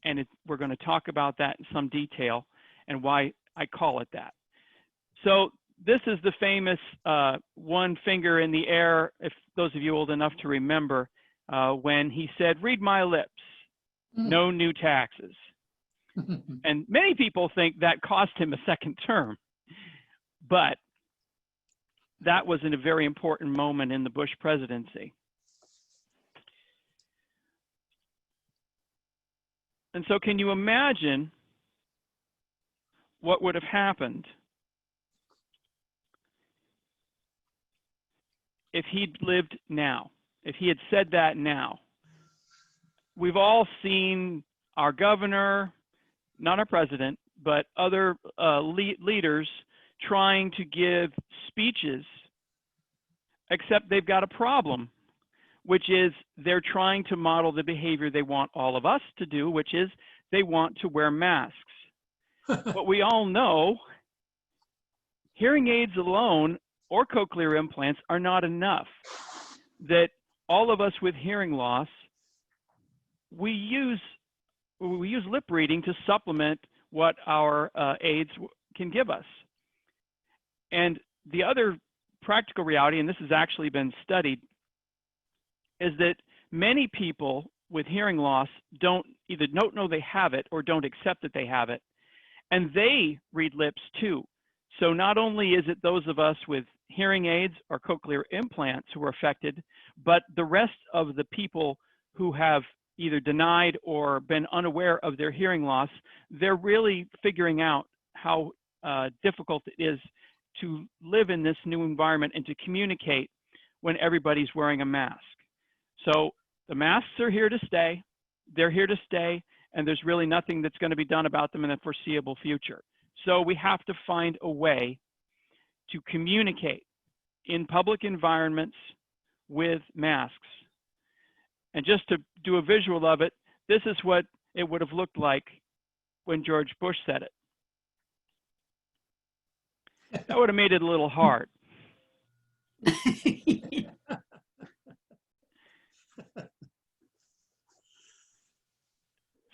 and we're going to talk about that in some detail and why I call it that. So this is the famous one finger in the air, if those of you old enough to remember, when he said, "Read my lips, no new taxes." And many people think that cost him a second term, but that was in a very important moment in the Bush presidency. And so can you imagine what would have happened if he'd lived now, if he had said that now? We've all seen our governor, not our president, but other leaders trying to give speeches, except they've got a problem, which is they're trying to model the behavior they want all of us to do, which is they want to wear masks. But we all know hearing aids alone or cochlear implants are not enough. That all of us with hearing loss, we use lip reading to supplement what our aids can give us. And the other practical reality, and this has actually been studied, is that many people with hearing loss either don't know they have it or don't accept that they have it. And they read lips too. So not only is it those of us with hearing aids or cochlear implants who are affected, but the rest of the people who have either denied or been unaware of their hearing loss, they're really figuring out how difficult it is to live in this new environment and to communicate when everybody's wearing a mask. So the masks are here to stay. They're here to stay, and there's really nothing that's going to be done about them in the foreseeable future. So we have to find a way to communicate in public environments with masks. And just to do a visual of it, this is what it would have looked like when George Bush said it. That would have made it a little hard.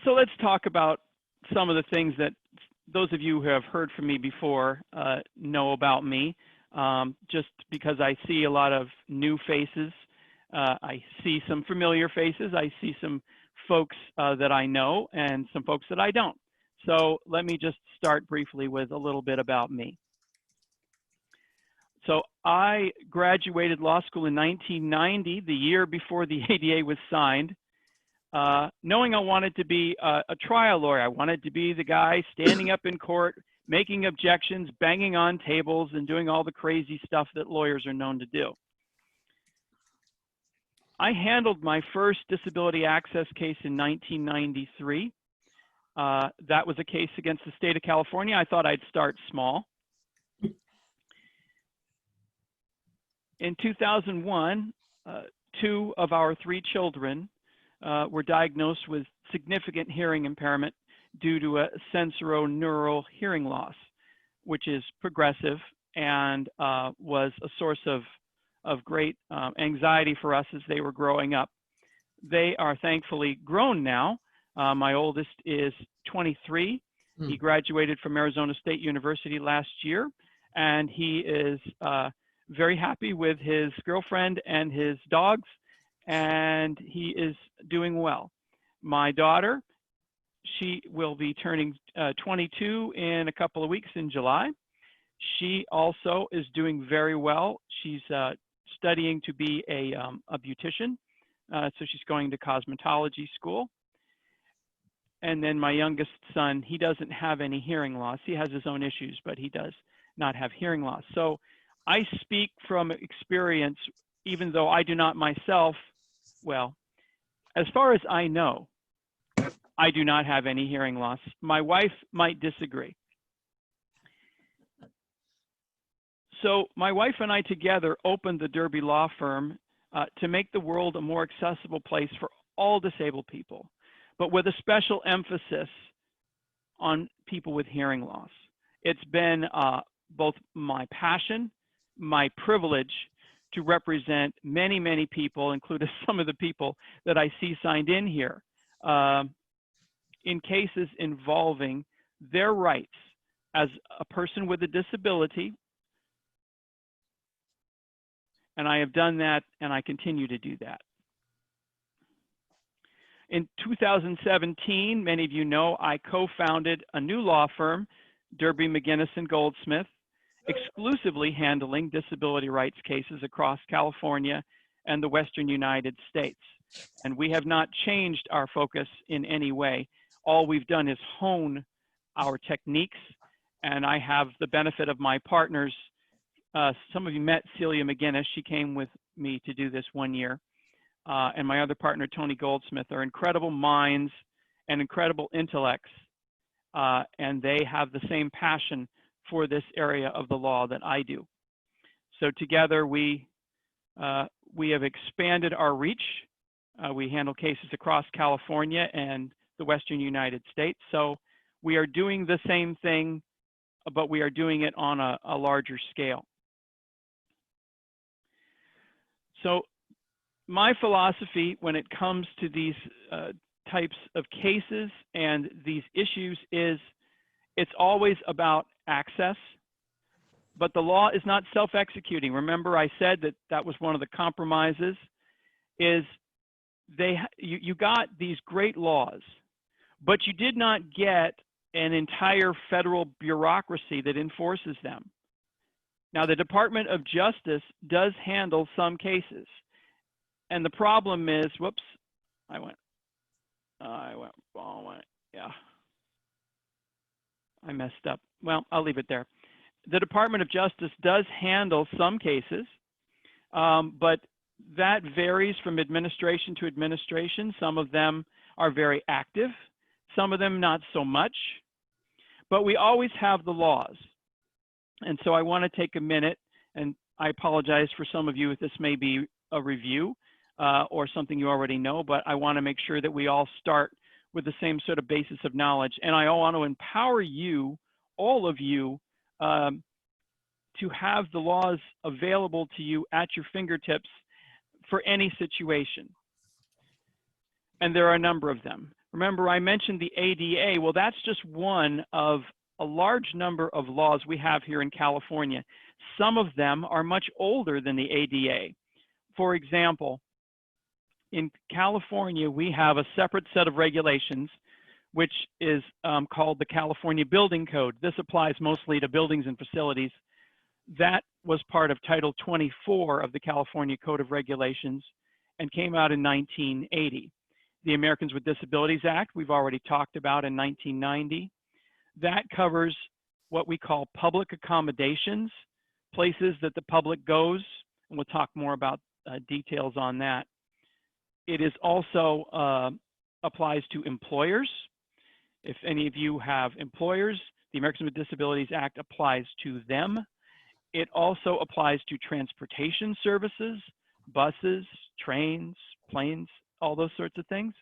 So let's talk about some of the things that those of you who have heard from me before know about me, just because I see a lot of new faces. I see some familiar faces. I see some folks that I know and some folks that I don't. So let me just start briefly with a little bit about me. So I graduated law school in 1990, the year before the ADA was signed, knowing I wanted to be a trial lawyer. I wanted to be the guy standing up in court, making objections, banging on tables, and doing all the crazy stuff that lawyers are known to do. I handled my first disability access case in 1993. That was a case against the state of California. I thought I'd start small. In 2001, 2 of our 3 children were diagnosed with significant hearing impairment due to a sensorineural hearing loss, which is progressive and was a source of great anxiety for us as they were growing up. They are thankfully grown now. My oldest is 23. He graduated from Arizona State University last year, and he is very happy with his girlfriend and his dogs, and he is doing well. My daughter, she will be turning 22 in a couple of weeks in July. She also is doing very well. She's studying to be a beautician, so she's going to cosmetology school. And then my youngest son, he doesn't have any hearing loss. He has his own issues, but he does not have hearing loss. So I speak from experience, even though I do not myself, well, as far as I know, I do not have any hearing loss. My wife might disagree. So my wife and I together opened the Derby Law Firm to make the world a more accessible place for all disabled people, but with a special emphasis on people with hearing loss. It's been both my passion, my privilege to represent many, many people, including some of the people that I see signed in here. in cases involving their rights as a person with a disability. And I have done that, and I continue to do that. In 2017, many of you know, I co-founded a new law firm, Derby, McGuinness, and Goldsmith, exclusively handling disability rights cases across California and the Western United States. And we have not changed our focus in any way. All we've done is hone our techniques, and I have the benefit of my partners. Some of you met Celia McGuinness. She came with me to do this 1 year. And my other partner, Tony Goldsmith, are incredible minds and incredible intellects. And they have the same passion for this area of the law that I do. So together we have expanded our reach. We handle cases across California and the Western United States. So we are doing the same thing, but we are doing it on a larger scale. So my philosophy when it comes to these types of cases and these issues is it's always about access, but the law is not self-executing. Remember, I said that that was one of the compromises, is you got these great laws, but you did not get an entire federal bureaucracy that enforces them. Now, the Department of Justice does handle some cases. And the problem is, whoops, yeah. I messed up. Well, I'll leave it there. The Department of Justice does handle some cases, but that varies from administration to administration. Some of them are very active, some of them not so much, but we always have the laws. And so I want to take a minute, and I apologize for some of you if this may be a review or something you already know, but I want to make sure that we all start with the same sort of basis of knowledge. And I want to empower you, all of you, to have the laws available to you at your fingertips for any situation. And there are a number of them. Remember, I mentioned the ADA. Well, that's just one of a large number of laws we have here in California. Some of them are much older than the ADA. For example, in California, we have a separate set of regulations, which is called the California Building Code. This applies mostly to buildings and facilities. That was part of Title 24 of the California Code of Regulations and came out in 1980. The Americans with Disabilities Act, we've already talked about in 1990. That covers what we call public accommodations, places that the public goes, and we'll talk more about details on that. It is also applies to employers. If any of you have employers, the Americans with Disabilities Act applies to them. It also applies to transportation services, buses, trains, planes, all those sorts of things.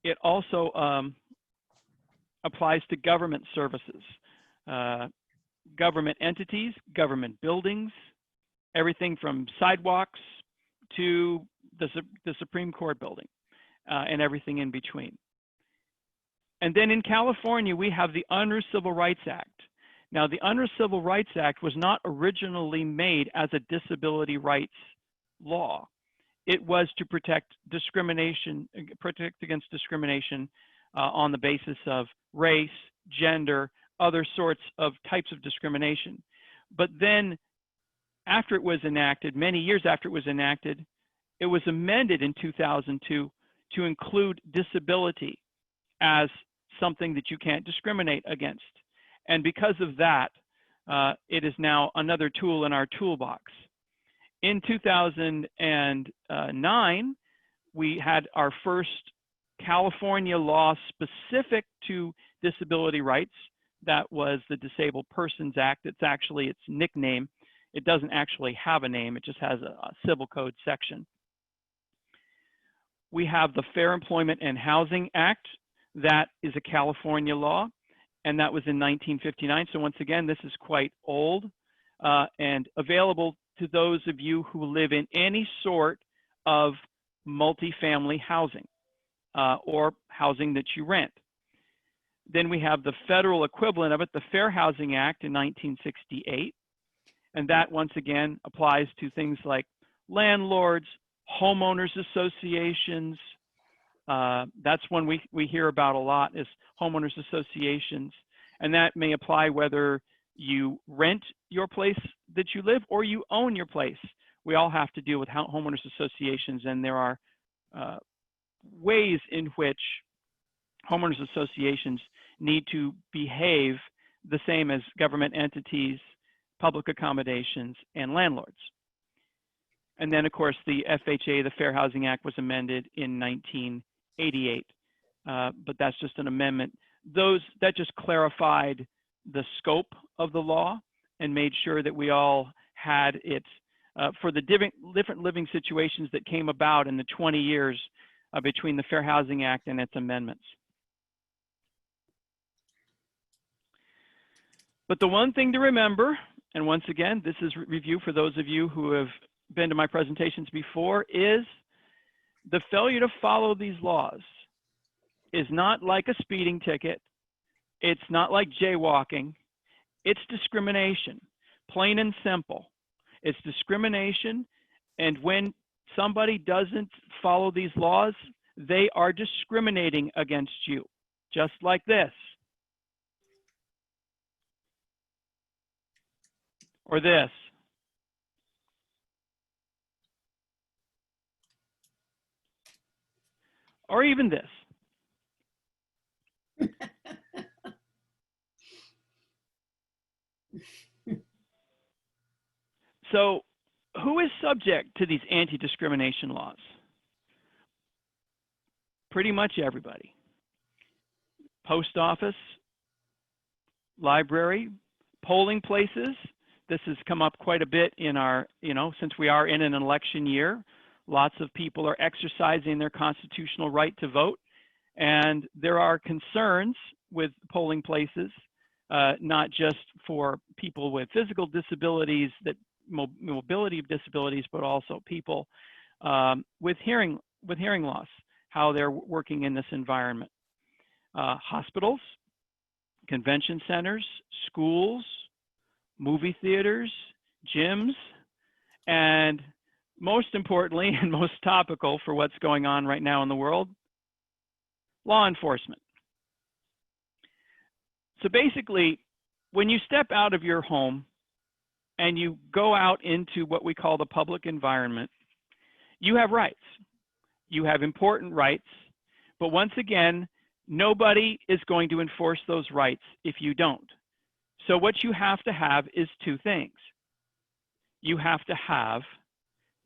It also applies to government services, government entities, government buildings, everything from sidewalks to the Supreme Court building and everything in between. And then in California, we have the Unruh Civil Rights Act. Now, the Unruh Civil Rights Act was not originally made as a disability rights law. It was to protect discrimination, protect against discrimination on the basis of race, gender, other sorts of types of discrimination. But then after it was enacted, many years after it was enacted, it was amended in 2002 to include disability as something that you can't discriminate against. And because of that, it is now another tool in our toolbox. In 2009, we had our first California law specific to disability rights. That was the Disabled Persons Act. It's actually its nickname. It doesn't actually have a name. It just has a civil code section. We have the Fair Employment and Housing Act. That is a California law, and that was in 1959. So once again, this is quite old and available to those of you who live in any sort of multifamily housing. or housing that you rent. Then we have the federal equivalent of it, the Fair Housing Act in 1968. And that, once again, applies to things like landlords, homeowners associations. That's one we hear about a lot, is homeowners associations. And that may apply whether you rent your place that you live or you own your place. We all have to deal with homeowners associations, and there are ways in which homeowners associations need to behave the same as government entities, public accommodations, and landlords. And then, of course, the FHA, the Fair Housing Act, was amended in 1988, but that's just an amendment. That just clarified the scope of the law and made sure that we all had it for the different living situations that came about in the 20 years between the Fair Housing Act and its amendments. But the one thing to remember, and once again, this is review for those of you who have been to my presentations before, is the failure to follow these laws is not like a speeding ticket. It's not like jaywalking. It's discrimination, plain and simple. It's discrimination, and when somebody doesn't follow these laws, they are discriminating against you, just like this. Or this. Or even this. So, who is subject to these anti-discrimination laws? Pretty much everybody. Post office, library, polling places. This has come up quite a bit in our, since we are in an election year, lots of people are exercising their constitutional right to vote. And there are concerns with polling places, not just for people with physical disabilities, mobility disabilities, but also people with hearing loss, how they're working in this environment. Hospitals, convention centers, schools, movie theaters, gyms, and most importantly and most topical for what's going on right now in the world, law enforcement. So basically, when you step out of your home and you go out into what we call the public environment, you have rights. You have important rights, but once again, nobody is going to enforce those rights if you don't. So what you have to have is two things. You have to have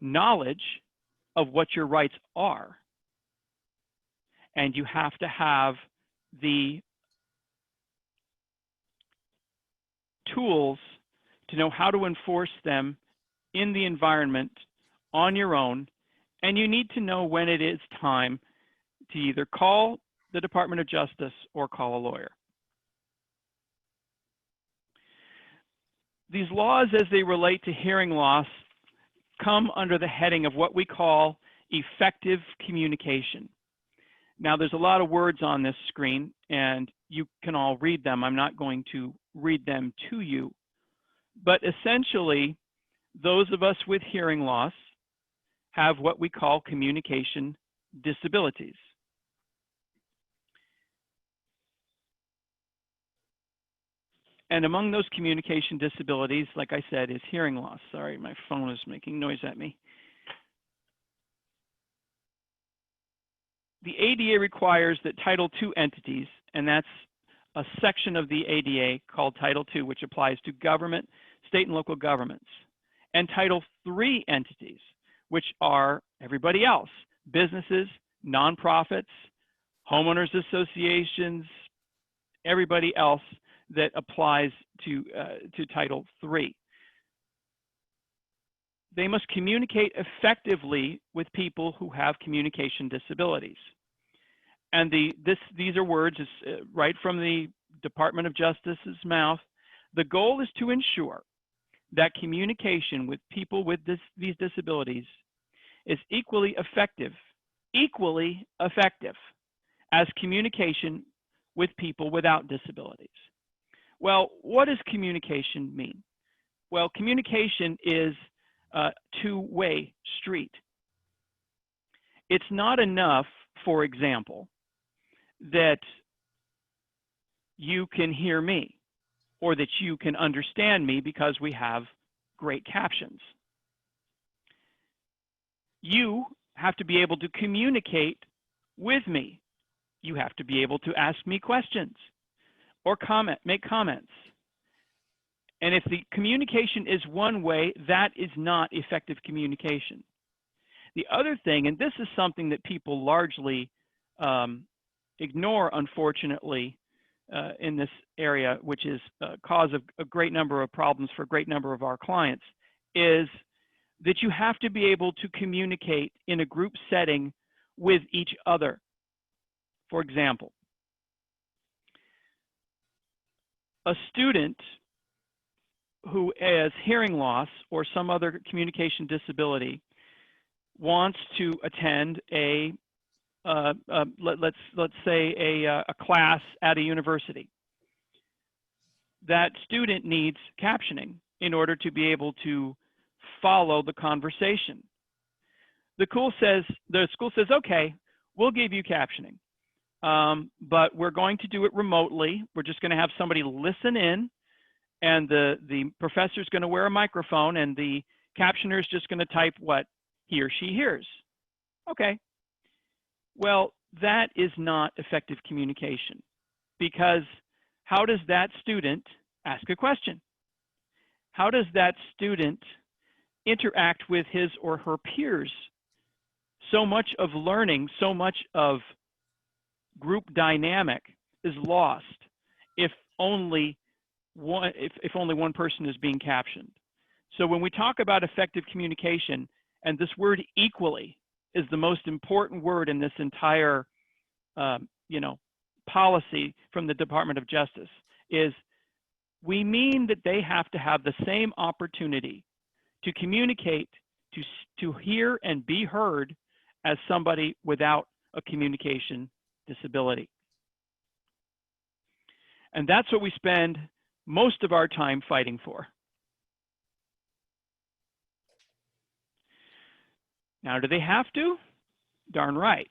knowledge of what your rights are, and you have to have the tools to know how to enforce them in the environment on your own, and you need to know when it is time to either call the Department of Justice or call a lawyer. These laws, as they relate to hearing loss, come under the heading of what we call effective communication. Now, there's a lot of words on this screen, and you can all read them. I'm not going to read them to you. But essentially, those of us with hearing loss have what we call communication disabilities. And among those communication disabilities, like I said, is hearing loss. Sorry, my phone is making noise at me. The ADA requires that Title II entities, and that's a section of the ADA called Title II, which applies to government, state and local governments, and Title III entities, which are everybody else, businesses, nonprofits, homeowners associations, everybody else that applies to Title III. They must communicate effectively with people who have communication disabilities. And these are words right from the Department of Justice's mouth. The goal is to ensure that communication with people with these disabilities is equally effective as communication with people without disabilities. Well, what does communication mean? Well, communication is a two-way street. It's not enough, for example, that you can hear me or that you can understand me because we have great captions. You have to be able to communicate with me. You have to be able to ask me questions or make comments. And if the communication is one way, that is not effective communication. The other thing, and this is something that people largely ignore, unfortunately, in this area, which is cause of a great number of problems for a great number of our clients, is that you have to be able to communicate in a group setting with each other. For example, a student who has hearing loss or some other communication disability wants to attend let's say a class at a university. That student needs captioning in order to be able to follow the conversation. The school says, okay, we'll give you captioning, but we're going to do it remotely. We're just going to have somebody listen in, and the professor's going to wear a microphone, and the captioner is just going to type what he or she hears. Okay. Well, that is not effective communication, because how does that student ask a question? How does that student interact with his or her peers? So much of learning, so much of group dynamic is lost if only one person is being captioned. So when we talk about effective communication, and this word equally is the most important word in this entire policy from the Department of Justice, is we mean that they have to have the same opportunity to communicate, to hear and be heard as somebody without a communication disability. And that's what we spend most of our time fighting for. Now, do they have to? Darn right.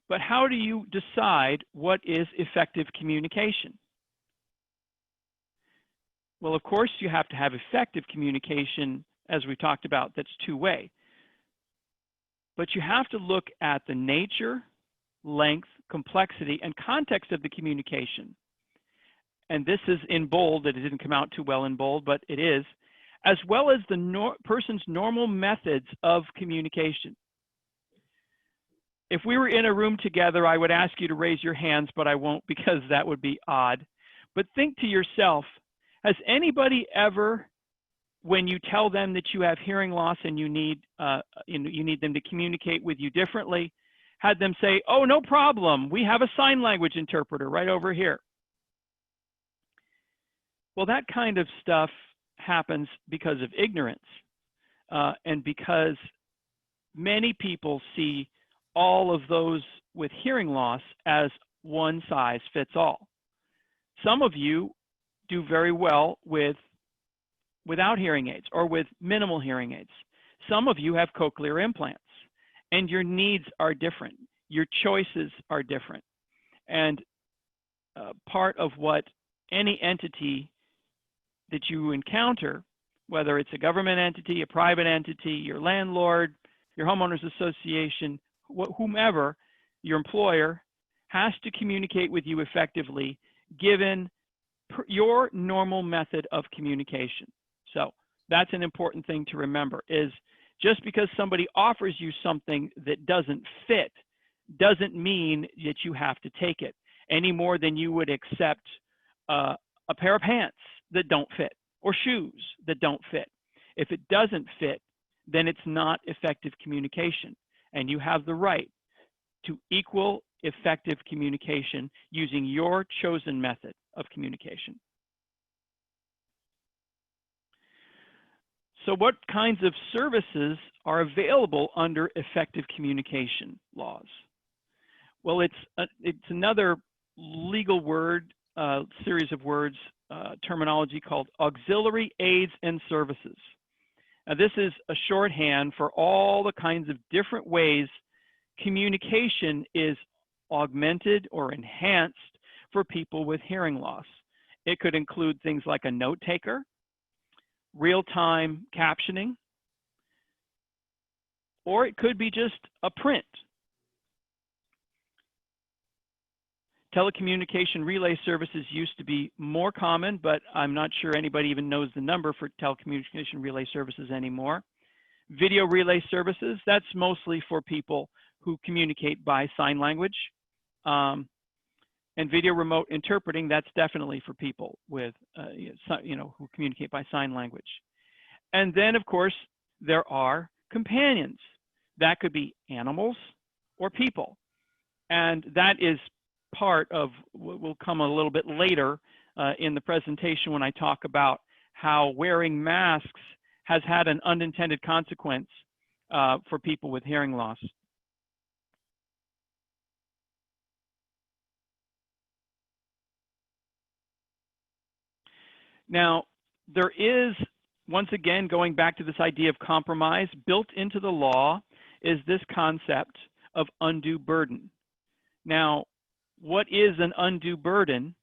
But how do you decide what is effective communication? Well, of course, you have to have effective communication, as we talked about, that's two-way. But you have to look at the nature, length, complexity, and context of the communication. And this is in bold. It didn't come out too well in bold, but it is, as well as the person's normal methods of communication. If we were in a room together, I would ask you to raise your hands, but I won't, because that would be odd. But think to yourself, has anybody ever, when you tell them that you have hearing loss and you need them to communicate with you differently, had them say, "Oh, no problem, we have a sign language interpreter right over here"? Well, that kind of stuff happens because of ignorance, and because many people see all of those with hearing loss as one size fits all. Some of you do very well without hearing aids or with minimal hearing aids. Some of you have cochlear implants, and your needs are different. Your choices are different. And part of what any entity that you encounter, whether it's a government entity, a private entity, your landlord, your homeowners association, whomever, your employer, has to communicate with you effectively given your normal method of communication. So that's an important thing to remember, is just because somebody offers you something that doesn't fit doesn't mean that you have to take it, any more than you would accept a pair of pants that don't fit or shoes that don't fit. If it doesn't fit, then it's not effective communication, and you have the right to equal effective communication using your chosen method of communication. So what kinds of services are available under effective communication laws? Well, it's another legal word, series of words, terminology called auxiliary aids and services. Now, this is a shorthand for all the kinds of different ways communication is augmented or enhanced for people with hearing loss. It could include things like a note taker, real-time captioning, or it could be just a print. Telecommunication relay services used to be more common, but I'm not sure anybody even knows the number for telecommunication relay services anymore. Video relay services, that's mostly for people who communicate by sign language. And video remote interpreting, that's definitely for people with, who communicate by sign language. And then, of course, there are companions. That could be animals or people. And that is part of what will come a little bit later in the presentation when I talk about how wearing masks has had an unintended consequence for people with hearing loss. Now, there is, once again, going back to this idea of compromise, built into the law is this concept of undue burden. Now, what is an undue burden?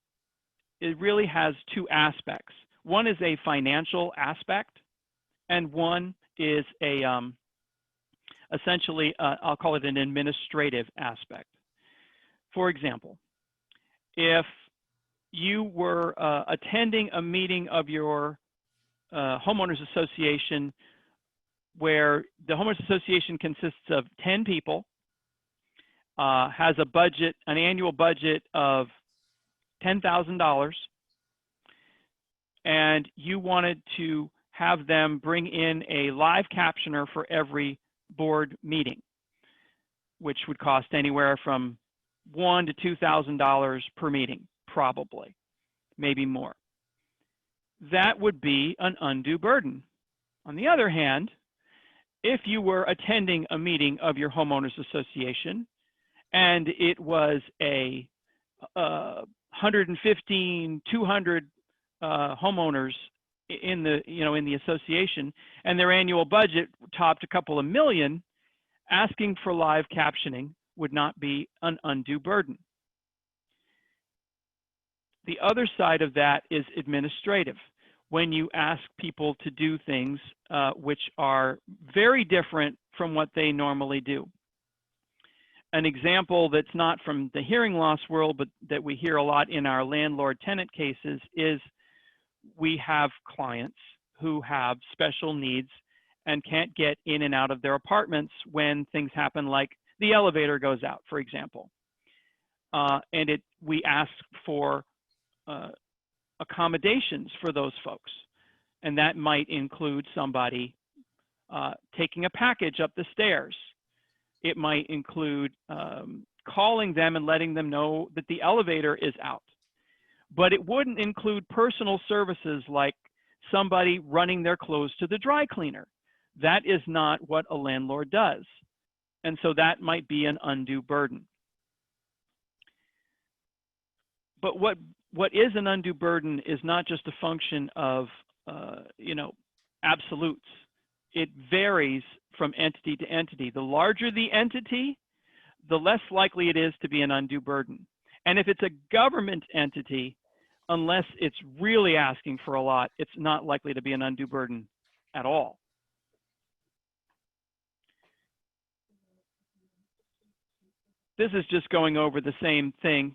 It really has two aspects. One is a financial aspect, and one is a, essentially, I'll call it an administrative aspect. For example, if you were attending a meeting of your homeowners association where the homeowners association consists of 10 people, has a budget, an annual budget of $10,000, and you wanted to have them bring in a live captioner for every board meeting, which would cost anywhere from $1,000 to $2,000 per meeting, probably, maybe more. That would be an undue burden. On the other hand, if you were attending a meeting of your homeowners association and it was a 115, 200 homeowners in the association, and their annual budget topped a couple of million, asking for live captioning would not be an undue burden. The other side of that is administrative. When you ask people to do things which are very different from what they normally do. An example that's not from the hearing loss world, but that we hear a lot in our landlord-tenant cases is we have clients who have special needs and can't get in and out of their apartments when things happen, like the elevator goes out, for example. And we ask for accommodations for those folks. And that might include somebody taking a package up the stairs. It might include calling them and letting them know that the elevator is out. But it wouldn't include personal services like somebody running their clothes to the dry cleaner. That is not what a landlord does. And so that might be an undue burden. But what is an undue burden is not just a function of, absolutes. It varies from entity to entity. The larger the entity, the less likely it is to be an undue burden. And if it's a government entity, unless it's really asking for a lot, it's not likely to be an undue burden at all. This is just going over the same thing.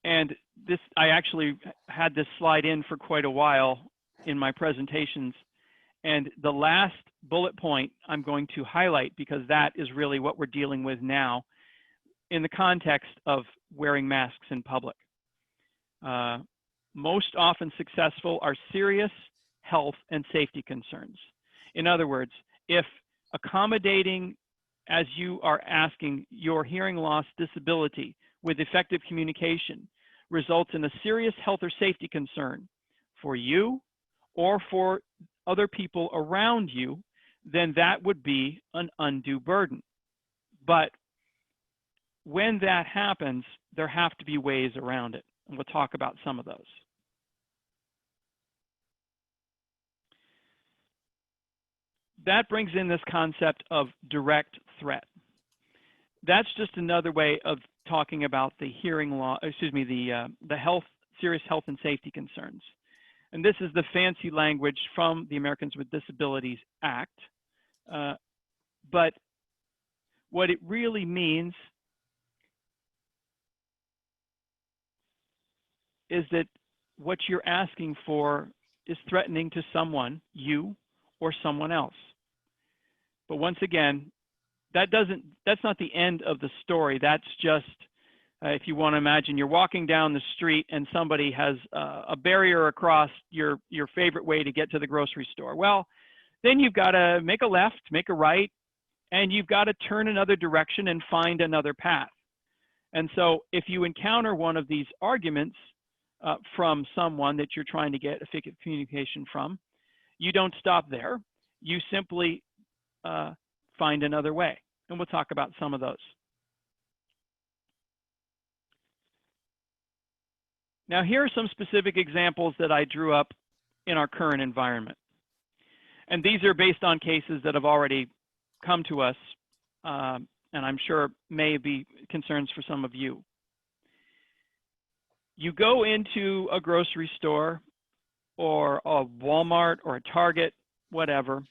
And this, I actually had this slide in for quite a while in my presentations. And the last bullet point I'm going to highlight, because that is really what we're dealing with now in the context of wearing masks in public. Most often successful are serious health and safety concerns. In other words, if accommodating, as you are asking, your hearing loss disability with effective communication results in a serious health or safety concern for you or for other people around you, then that would be an undue burden. But when that happens, there have to be ways around it. And we'll talk about some of those. That brings in this concept of direct threat. That's just another way of talking about the hearing law, the serious health and safety concerns. And this is the fancy language from the Americans with Disabilities Act. But what it really means is that what you're asking for is threatening to someone, you or someone else. But once again, that's not the end of the story. That's just, if you want to imagine, you're walking down the street and somebody has a barrier across your favorite way to get to the grocery store. Well, then you've got to make a left, make a right, and you've got to turn another direction and find another path. And so if you encounter one of these arguments from someone that you're trying to get effective communication from, you don't stop there. You simply find another way. And we'll talk about some of those. Now, here are some specific examples that I drew up in our current environment. And these are based on cases that have already come to us, and I'm sure may be concerns for some of you. You go into a grocery store or a Walmart or a Target, whatever,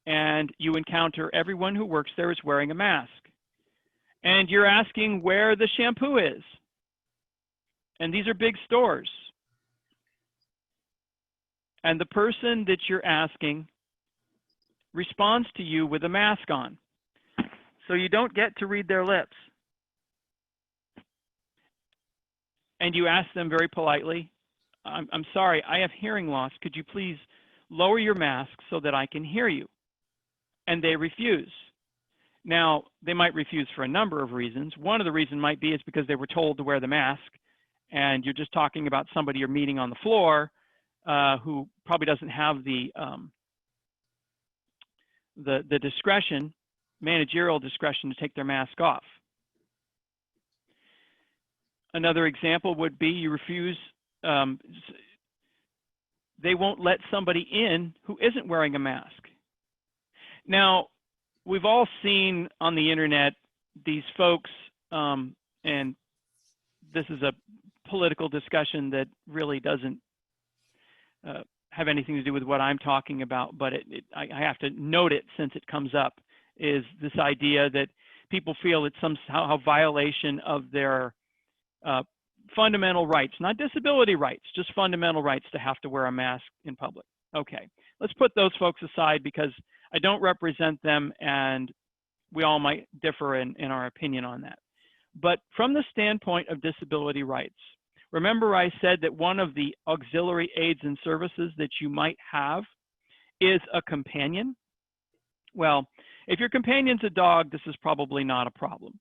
and you encounter everyone who works there is wearing a mask. And you're asking where the shampoo is. And these are big stores. And the person that you're asking responds to you with a mask on. So you don't get to read their lips. And you ask them very politely, I'm sorry, I have hearing loss. Could you please lower your mask so that I can hear you? And they refuse. Now, they might refuse for a number of reasons. One of the reasons might be is because they were told to wear the mask, and you're just talking about somebody you're meeting on the floor who probably doesn't have the discretion, managerial discretion, to take their mask off. Another example would be you refuse, they won't let somebody in who isn't wearing a mask. Now, we've all seen on the internet these folks, and this is a political discussion that really doesn't have anything to do with what I'm talking about, but I have to note it since it comes up, is this idea that people feel it's somehow a violation of their fundamental rights, not disability rights, just fundamental rights to have to wear a mask in public. Okay, let's put those folks aside because I don't represent them and we all might differ in our opinion on that. But from the standpoint of disability rights, remember I said that one of the auxiliary aids and services that you might have is a companion. Well, if your companion's a dog, this is probably not a problem.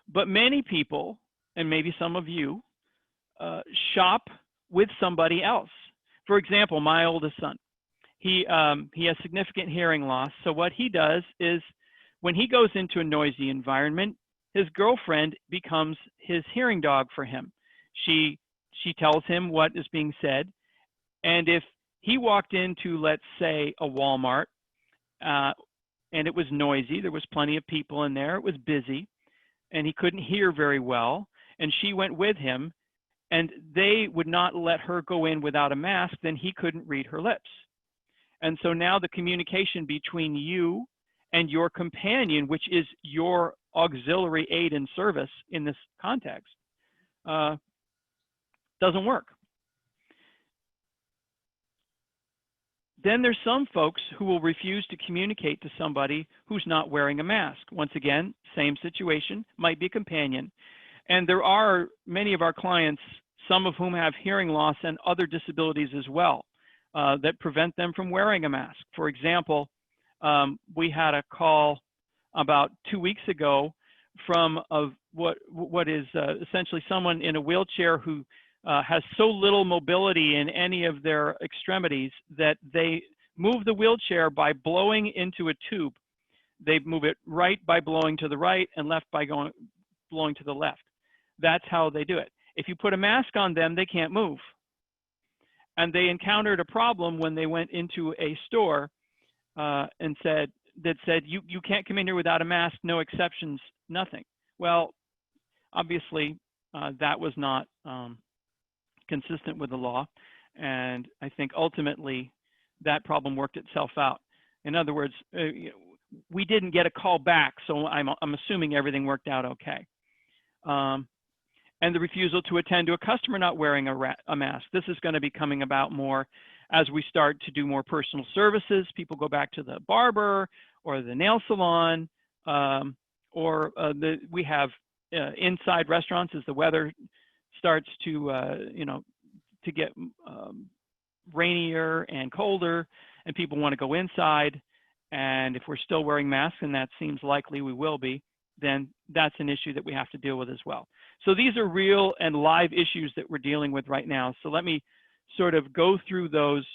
But many people, and maybe some of you, shop with somebody else. For example, my oldest son, he has significant hearing loss. So what he does is when he goes into a noisy environment, his girlfriend becomes his hearing dog for him. She tells him what is being said. And if he walked into, let's say, a Walmart, and it was noisy, there was plenty of people in there, it was busy, and he couldn't hear very well, and she went with him, and they would not let her go in without a mask, then he couldn't read her lips. And so now the communication between you and your companion, which is your auxiliary aid and service in this context, doesn't work. Then there's some folks who will refuse to communicate to somebody who's not wearing a mask. Once again, same situation, might be a companion. And there are many of our clients, some of whom have hearing loss and other disabilities as well, that prevent them from wearing a mask. For example, we had a call about 2 weeks ago from what is essentially someone in a wheelchair who has so little mobility in any of their extremities that they move the wheelchair by blowing into a tube They move it right by blowing to the right and left by blowing to the left. That's how they do it. If you put a mask on them, they can't move. And they encountered a problem when they went into a store and said, you can't come in here without a mask, no exceptions, nothing. Well, obviously, that was not consistent with the law. And I think ultimately that problem worked itself out. In other words, we didn't get a call back, so I'm assuming everything worked out okay. And the refusal to attend to a customer not wearing a mask. This is going to be coming about more as we start to do more personal services. People go back to the barber or the nail salon, we have inside restaurants as the weather starts to, to get rainier and colder, and people want to go inside. And if we're still wearing masks, and that seems likely we will be, then that's an issue that we have to deal with as well. So these are real and live issues that we're dealing with right now. So let me sort of go through those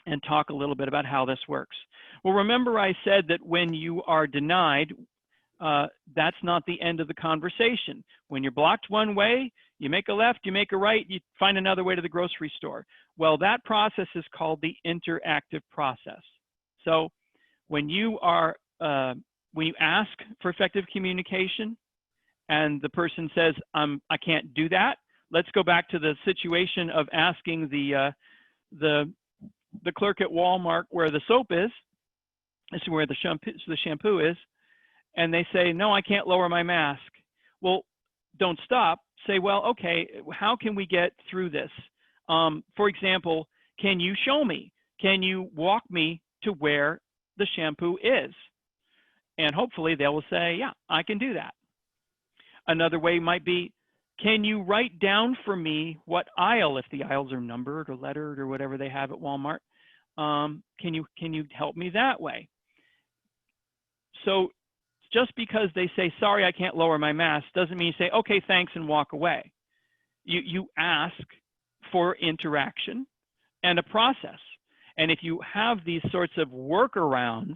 and talk a little bit about how this works. Well, remember I said that when you are denied, that's not the end of the conversation. When you're blocked one way, you make a left, you make a right, you find another way to the grocery store. Well, that process is called the interactive process. So when you are, when you ask for effective communication and the person says, I can't do that, let's go back to the situation of asking the clerk at Walmart where the soap is. This is where the shampoo is. And they say, no, I can't lower my mask. Well, don't stop. Say, well, okay, how can we get through this? For example, can you show me? Can you walk me to where the shampoo is? And hopefully they will say, yeah, I can do that. Another way might be, can you write down for me what aisle, if the aisles are numbered or lettered or whatever they have at Walmart, can you help me that way? So just because they say, sorry, I can't lower my mask, doesn't mean you say, okay, thanks, and walk away. You ask for interaction and a process. And if you have these sorts of workarounds,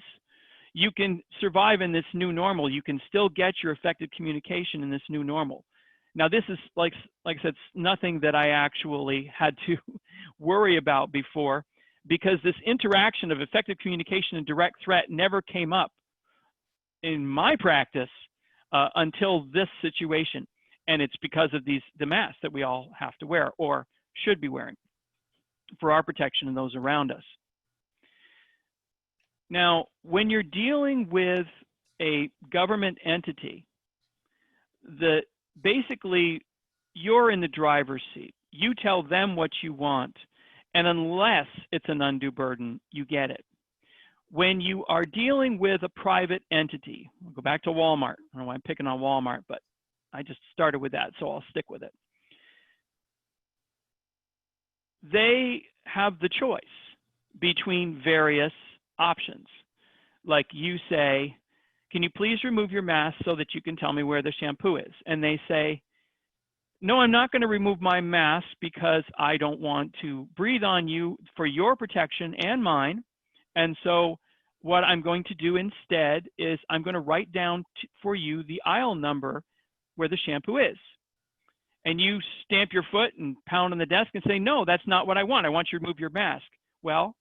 you can survive in this new normal. You can still get your effective communication in this new normal. Now, this is, like I said, nothing that I actually had to worry about before, because this interaction of effective communication and direct threat never came up in my practice until this situation. And it's because of the masks that we all have to wear or should be wearing for our protection and those around us. Now, when you're dealing with a government entity, basically you're in the driver's seat. You tell them what you want, and unless it's an undue burden, you get it. When you are dealing with a private entity, we'll go back to Walmart. I don't know why I'm picking on Walmart, but I just started with that, so I'll stick with it. They have the choice between various options. Like you say, can you please remove your mask so that you can tell me where the shampoo is? And they say, no, I'm not going to remove my mask because I don't want to breathe on you for your protection and mine. And so what I'm going to do instead is I'm going to write down for you the aisle number where the shampoo is. And you stamp your foot and pound on the desk and say, no, that's not what I want. I want you to remove your mask. Well,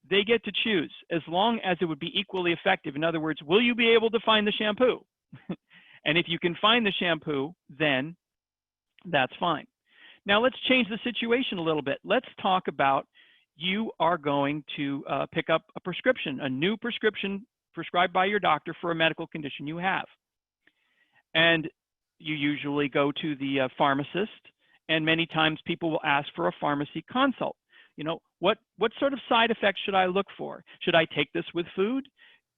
they get to choose as long as it would be equally effective. In other words, will you be able to find the shampoo? And if you can find the shampoo, then that's fine. Now let's change the situation a little bit. Let's talk about you are going to pick up a prescription, a new prescription prescribed by your doctor for a medical condition you have. And you usually go to the pharmacist, and many times people will ask for a pharmacy consult. You know, what sort of side effects should I look for? Should I take this with food?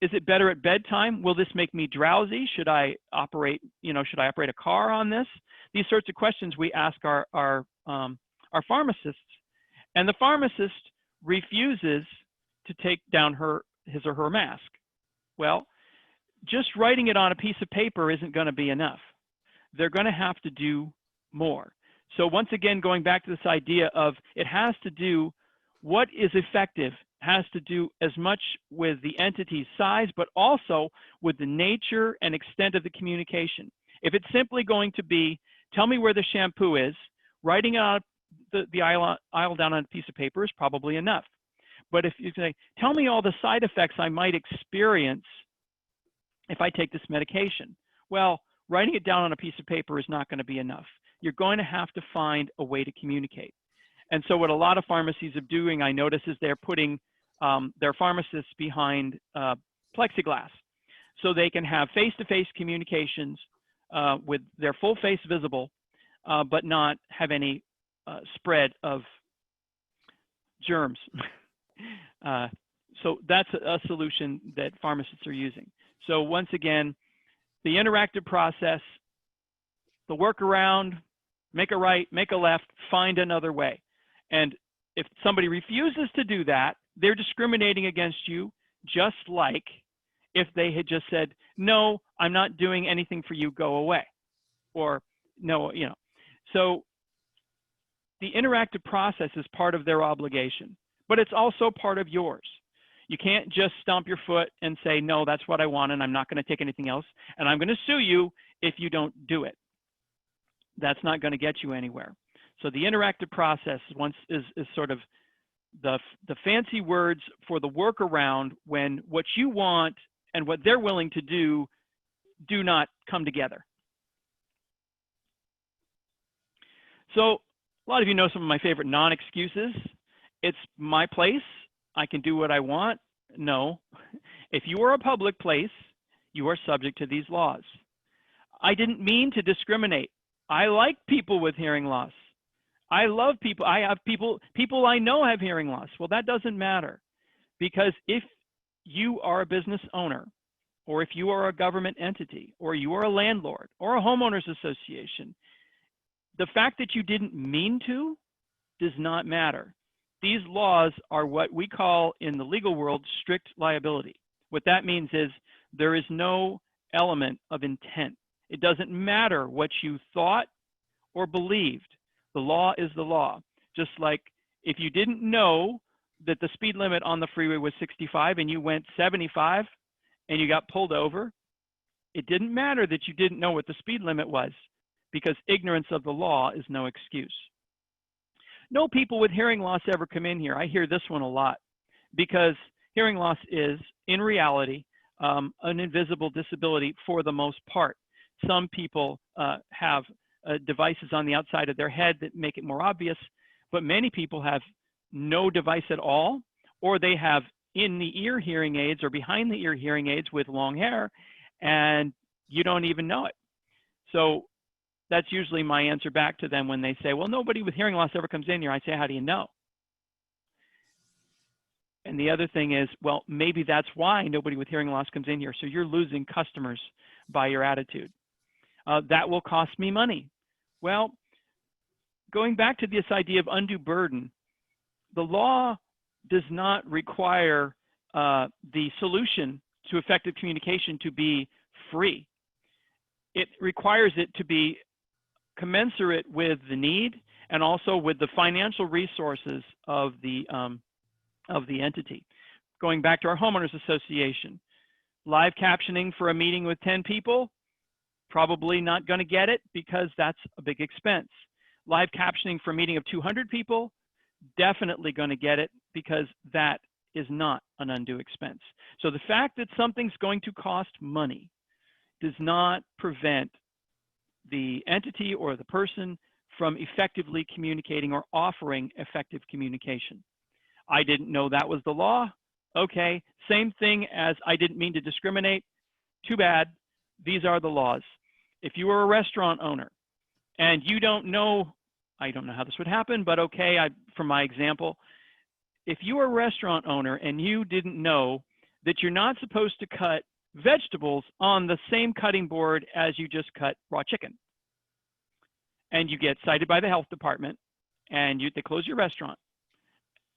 Is it better at bedtime? Will this make me drowsy? Should I operate a car on this? These sorts of questions we ask our pharmacists, and the pharmacist refuses to take down his or her mask. Well, just writing it on a piece of paper isn't going to be enough. They're going to have to do more. So once again, going back to this idea of it has to do what is effective has to do as much with the entity's size, but also with the nature and extent of the communication. If it's simply going to be, tell me where the shampoo is, writing out the aisle down on a piece of paper is probably enough. But if you say, tell me all the side effects I might experience if I take this medication, well, writing it down on a piece of paper is not going to be enough. You're going to have to find a way to communicate. And so what a lot of pharmacies are doing, I notice, is they're putting their pharmacists behind plexiglass so they can have face-to-face communications with their full face visible, but not have any spread of germs. So that's a solution that pharmacists are using. So once again, the interactive process, the workaround, make a right, make a left, find another way. And if somebody refuses to do that, they're discriminating against you, just like if they had just said, no, I'm not doing anything for you, go away. Or no, you know. So the interactive process is part of their obligation, but it's also part of yours. You can't just stomp your foot and say, no, that's what I want, and I'm not going to take anything else, and I'm going to sue you if you don't do it. That's not going to get you anywhere. So the interactive process is sort of the fancy words for the workaround when what you want and what they're willing to do not come together. So a lot of you know some of my favorite non-excuses. It's my place. I can do what I want. No. If you are a public place, you are subject to these laws. I didn't mean to discriminate. I like people with hearing loss. I love people. I have people I know have hearing loss. Well, that doesn't matter, because if you are a business owner, or if you are a government entity, or you are a landlord, or a homeowners association, the fact that you didn't mean to does not matter. These laws are what we call in the legal world strict liability. What that means is there is no element of intent. It doesn't matter what you thought or believed. The law is the law. Just like if you didn't know that the speed limit on the freeway was 65 and you went 75 and you got pulled over, it didn't matter that you didn't know what the speed limit was, because ignorance of the law is no excuse. No people with hearing loss ever come in here. I hear this one a lot, because hearing loss is, in reality, an invisible disability for the most part. Some people have devices on the outside of their head that make it more obvious, but many people have no device at all, or they have in the ear hearing aids or behind the ear hearing aids with long hair, and you don't even know it. So that's usually my answer back to them when they say, well, nobody with hearing loss ever comes in here. I say, how do you know? And the other thing is, well, maybe that's why nobody with hearing loss comes in here. So you're losing customers by your attitude. That will cost me money. Well, going back to this idea of undue burden, the law does not require the solution to effective communication to be free. It requires it to be commensurate with the need and also with the financial resources of the entity. Going back to our homeowners association, live captioning for a meeting with 10 people, probably not going to get it because that's a big expense. Live captioning for a meeting of 200 people, definitely going to get it because that is not an undue expense. So the fact that something's going to cost money does not prevent the entity or the person from effectively communicating or offering effective communication. I didn't know that was the law. Okay, same thing as I didn't mean to discriminate. Too bad. These are the laws. If you are a restaurant owner and you don't know, I don't know how this would happen, but okay, for my example, if you are a restaurant owner and you didn't know that you're not supposed to cut vegetables on the same cutting board as you just cut raw chicken, and you get cited by the health department and they close your restaurant,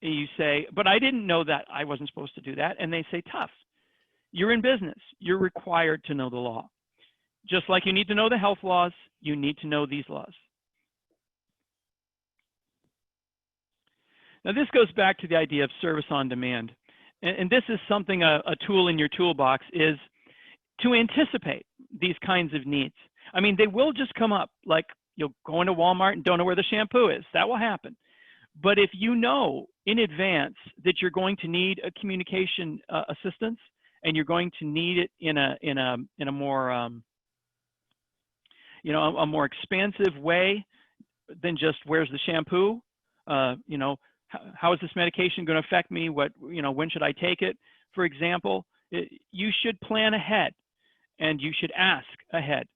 and you say, but I didn't know that, I wasn't supposed to do that, and they say, tough. You're in business. You're required to know the law. Just like you need to know the health laws, you need to know these laws. Now, this goes back to the idea of service on demand. And this is something, a tool in your toolbox is to anticipate these kinds of needs. I mean, they will just come up, like you'll go into Walmart and don't know where the shampoo is. That will happen. But if you know in advance that you're going to need a communication assistance, and you're going to need it in a more you know, a more expansive way than just where's the shampoo, you know, how is this medication going to affect me? What, you know, when should I take it? For example, you should plan ahead, and you should ask ahead,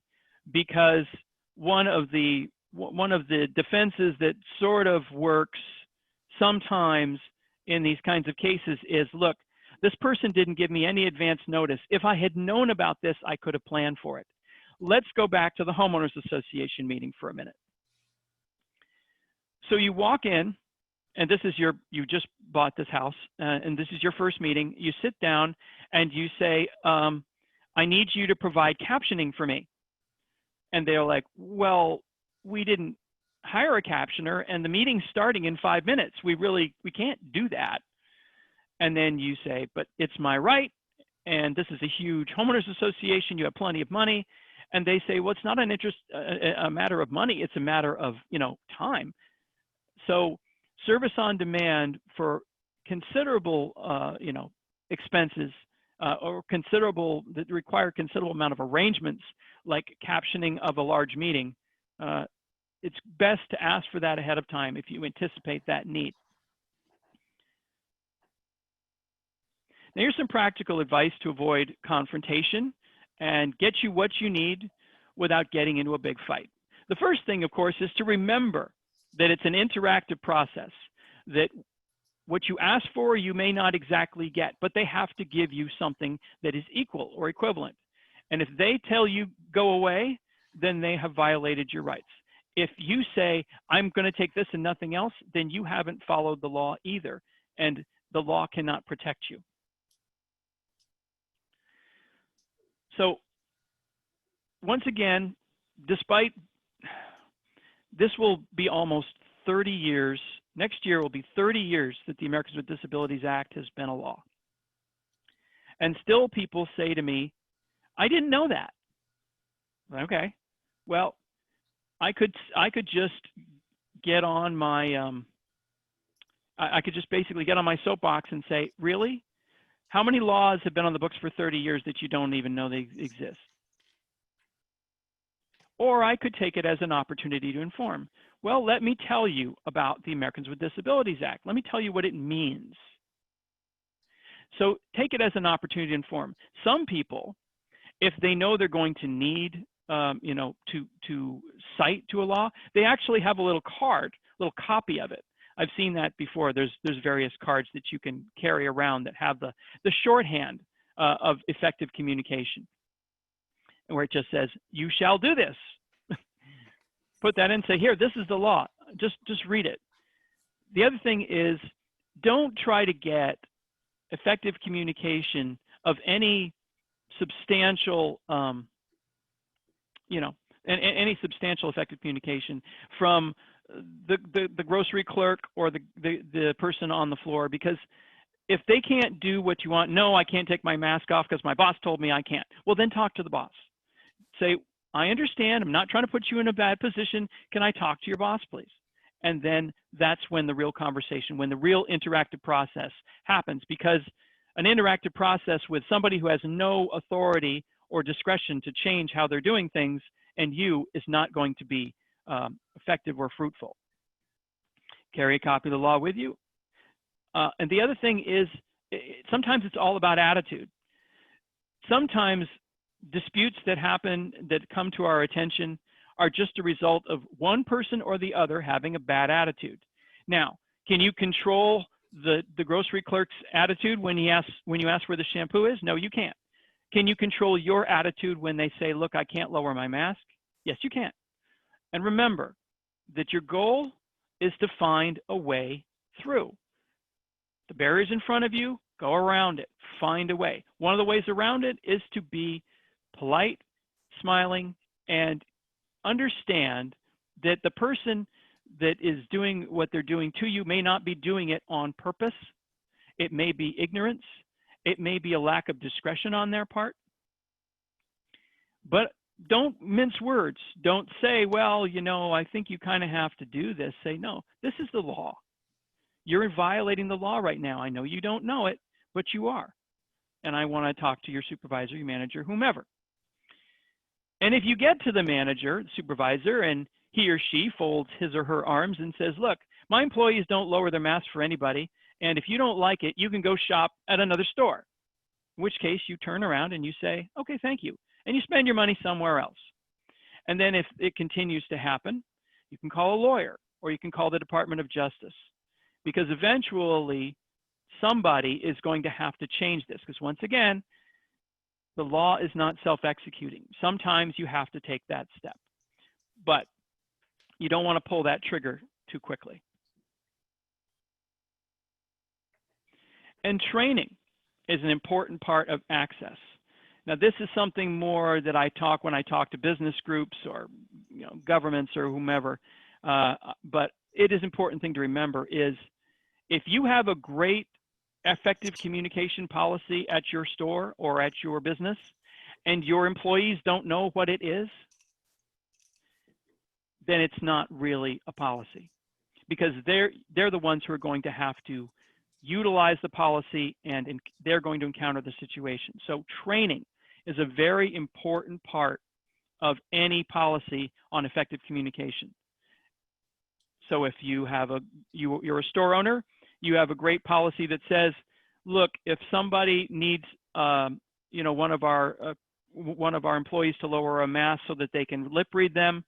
because one of the defenses that sort of works sometimes in these kinds of cases is, look, this person didn't give me any advance notice. If I had known about this, I could have planned for it. Let's go back to the homeowners association meeting for a minute. So you walk in, and this is you just bought this house, and this is your first meeting. You sit down and you say, I need you to provide captioning for me. And they're like, well, we didn't hire a captioner, and the meeting's starting in 5 minutes. We can't do that. And then you say, but it's my right, and this is a huge homeowners association. You have plenty of money. And they say, well, it's not a matter of money. It's a matter of, you know, time. So service on demand for considerable, you know, expenses or that require considerable amount of arrangements, like captioning of a large meeting, it's best to ask for that ahead of time if you anticipate that need. Now, here's some practical advice to avoid confrontation and get you what you need without getting into a big fight. The first thing, of course, is to remember that it's an interactive process, that what you ask for you may not exactly get, but they have to give you something that is equal or equivalent. And if they tell you go away, then they have violated your rights. If you say, I'm going to take this and nothing else, then you haven't followed the law either, and the law cannot protect you. So once again, despite this will be almost 30 years, next year will be 30 years that the Americans with Disabilities Act has been a law. And still people say to me, I didn't know that. Okay, well, I could just get on my, I could just basically get on my soapbox and say, really? How many laws have been on the books for 30 years that you don't even know they exist? Or I could take it as an opportunity to inform. Well, let me tell you about the Americans with Disabilities Act. Let me tell you what it means. So take it as an opportunity to inform. Some people, if they know they're going to need, you know, to cite to a law, they actually have a little card, a little copy of it. I've seen that before. There's various cards that you can carry around that have the shorthand of effective communication, where it just says, you shall do this. Put that in, say, here, this is the law. Just read it. The other thing is, don't try to get effective communication of any substantial, you know, any substantial effective communication from the grocery clerk or the person on the floor, because if they can't do what you want, no, I can't take my mask off because my boss told me I can't. Well, then talk to the boss. Say, I understand, I'm not trying to put you in a bad position. Can I talk to your boss, please? And then that's when the real conversation, when the real interactive process happens, because an interactive process with somebody who has no authority or discretion to change how they're doing things and you is not going to be effective or fruitful. Carry a copy of the law with you. And the other thing is, sometimes it's all about attitude. Sometimes disputes that happen, that come to our attention, are just a result of one person or the other having a bad attitude. Now, can you control the grocery clerk's attitude when you ask where the shampoo is? No, you can't. Can you control your attitude when they say, look, I can't lower my mask? Yes, you can. And remember that your goal is to find a way through. The barrier's in front of you, go around it, find a way. One of the ways around it is to be polite, smiling, and understand that the person that is doing what they're doing to you may not be doing it on purpose. It may be ignorance. It may be a lack of discretion on their part. But don't mince words. Don't say, well, you know, I think you kind of have to do this. Say, no, this is the law. You're violating the law right now. I know you don't know it, but you are. And I want to talk to your supervisor, your manager, whomever. And if you get to the manager, the supervisor, and he or she folds his or her arms and says, look, my employees don't lower their masks for anybody. And if you don't like it, you can go shop at another store. In which case you turn around and you say, okay, thank you. And you spend your money somewhere else. And then if it continues to happen, you can call a lawyer or you can call the Department of Justice, because eventually somebody is going to have to change this. Because once again, the law is not self-executing. Sometimes you have to take that step, but you don't want to pull that trigger too quickly. And training is an important part of access. Now, this is something more that I talk when I talk to business groups or governments or whomever, but it is an important thing to remember is if you have a great effective communication policy at your store or at your business and your employees don't know what it is, then it's not really a policy, because they're the ones who are going to have to utilize the policy and they're going to encounter the situation. So training is a very important part of any policy on effective communication. So if you have you're a store owner, you have a great policy that says, look, if somebody needs one of our employees to lower a mask so that they can lip read them,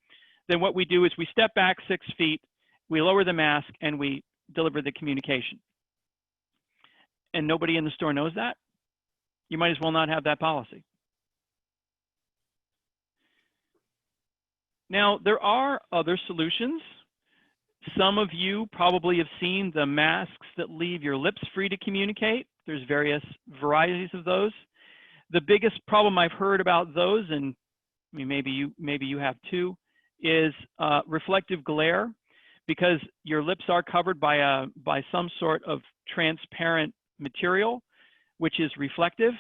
then what we do is we step back 6 feet, we lower the mask, and we deliver the communication. And nobody in the store knows that, you might as well not have that policy. Now, there are other solutions. Some of you probably have seen the masks that leave your lips free to communicate. There's various varieties of those. The biggest problem I've heard about those, and I mean, maybe you have too, is reflective glare, because your lips are covered by some sort of transparent material, which is reflective.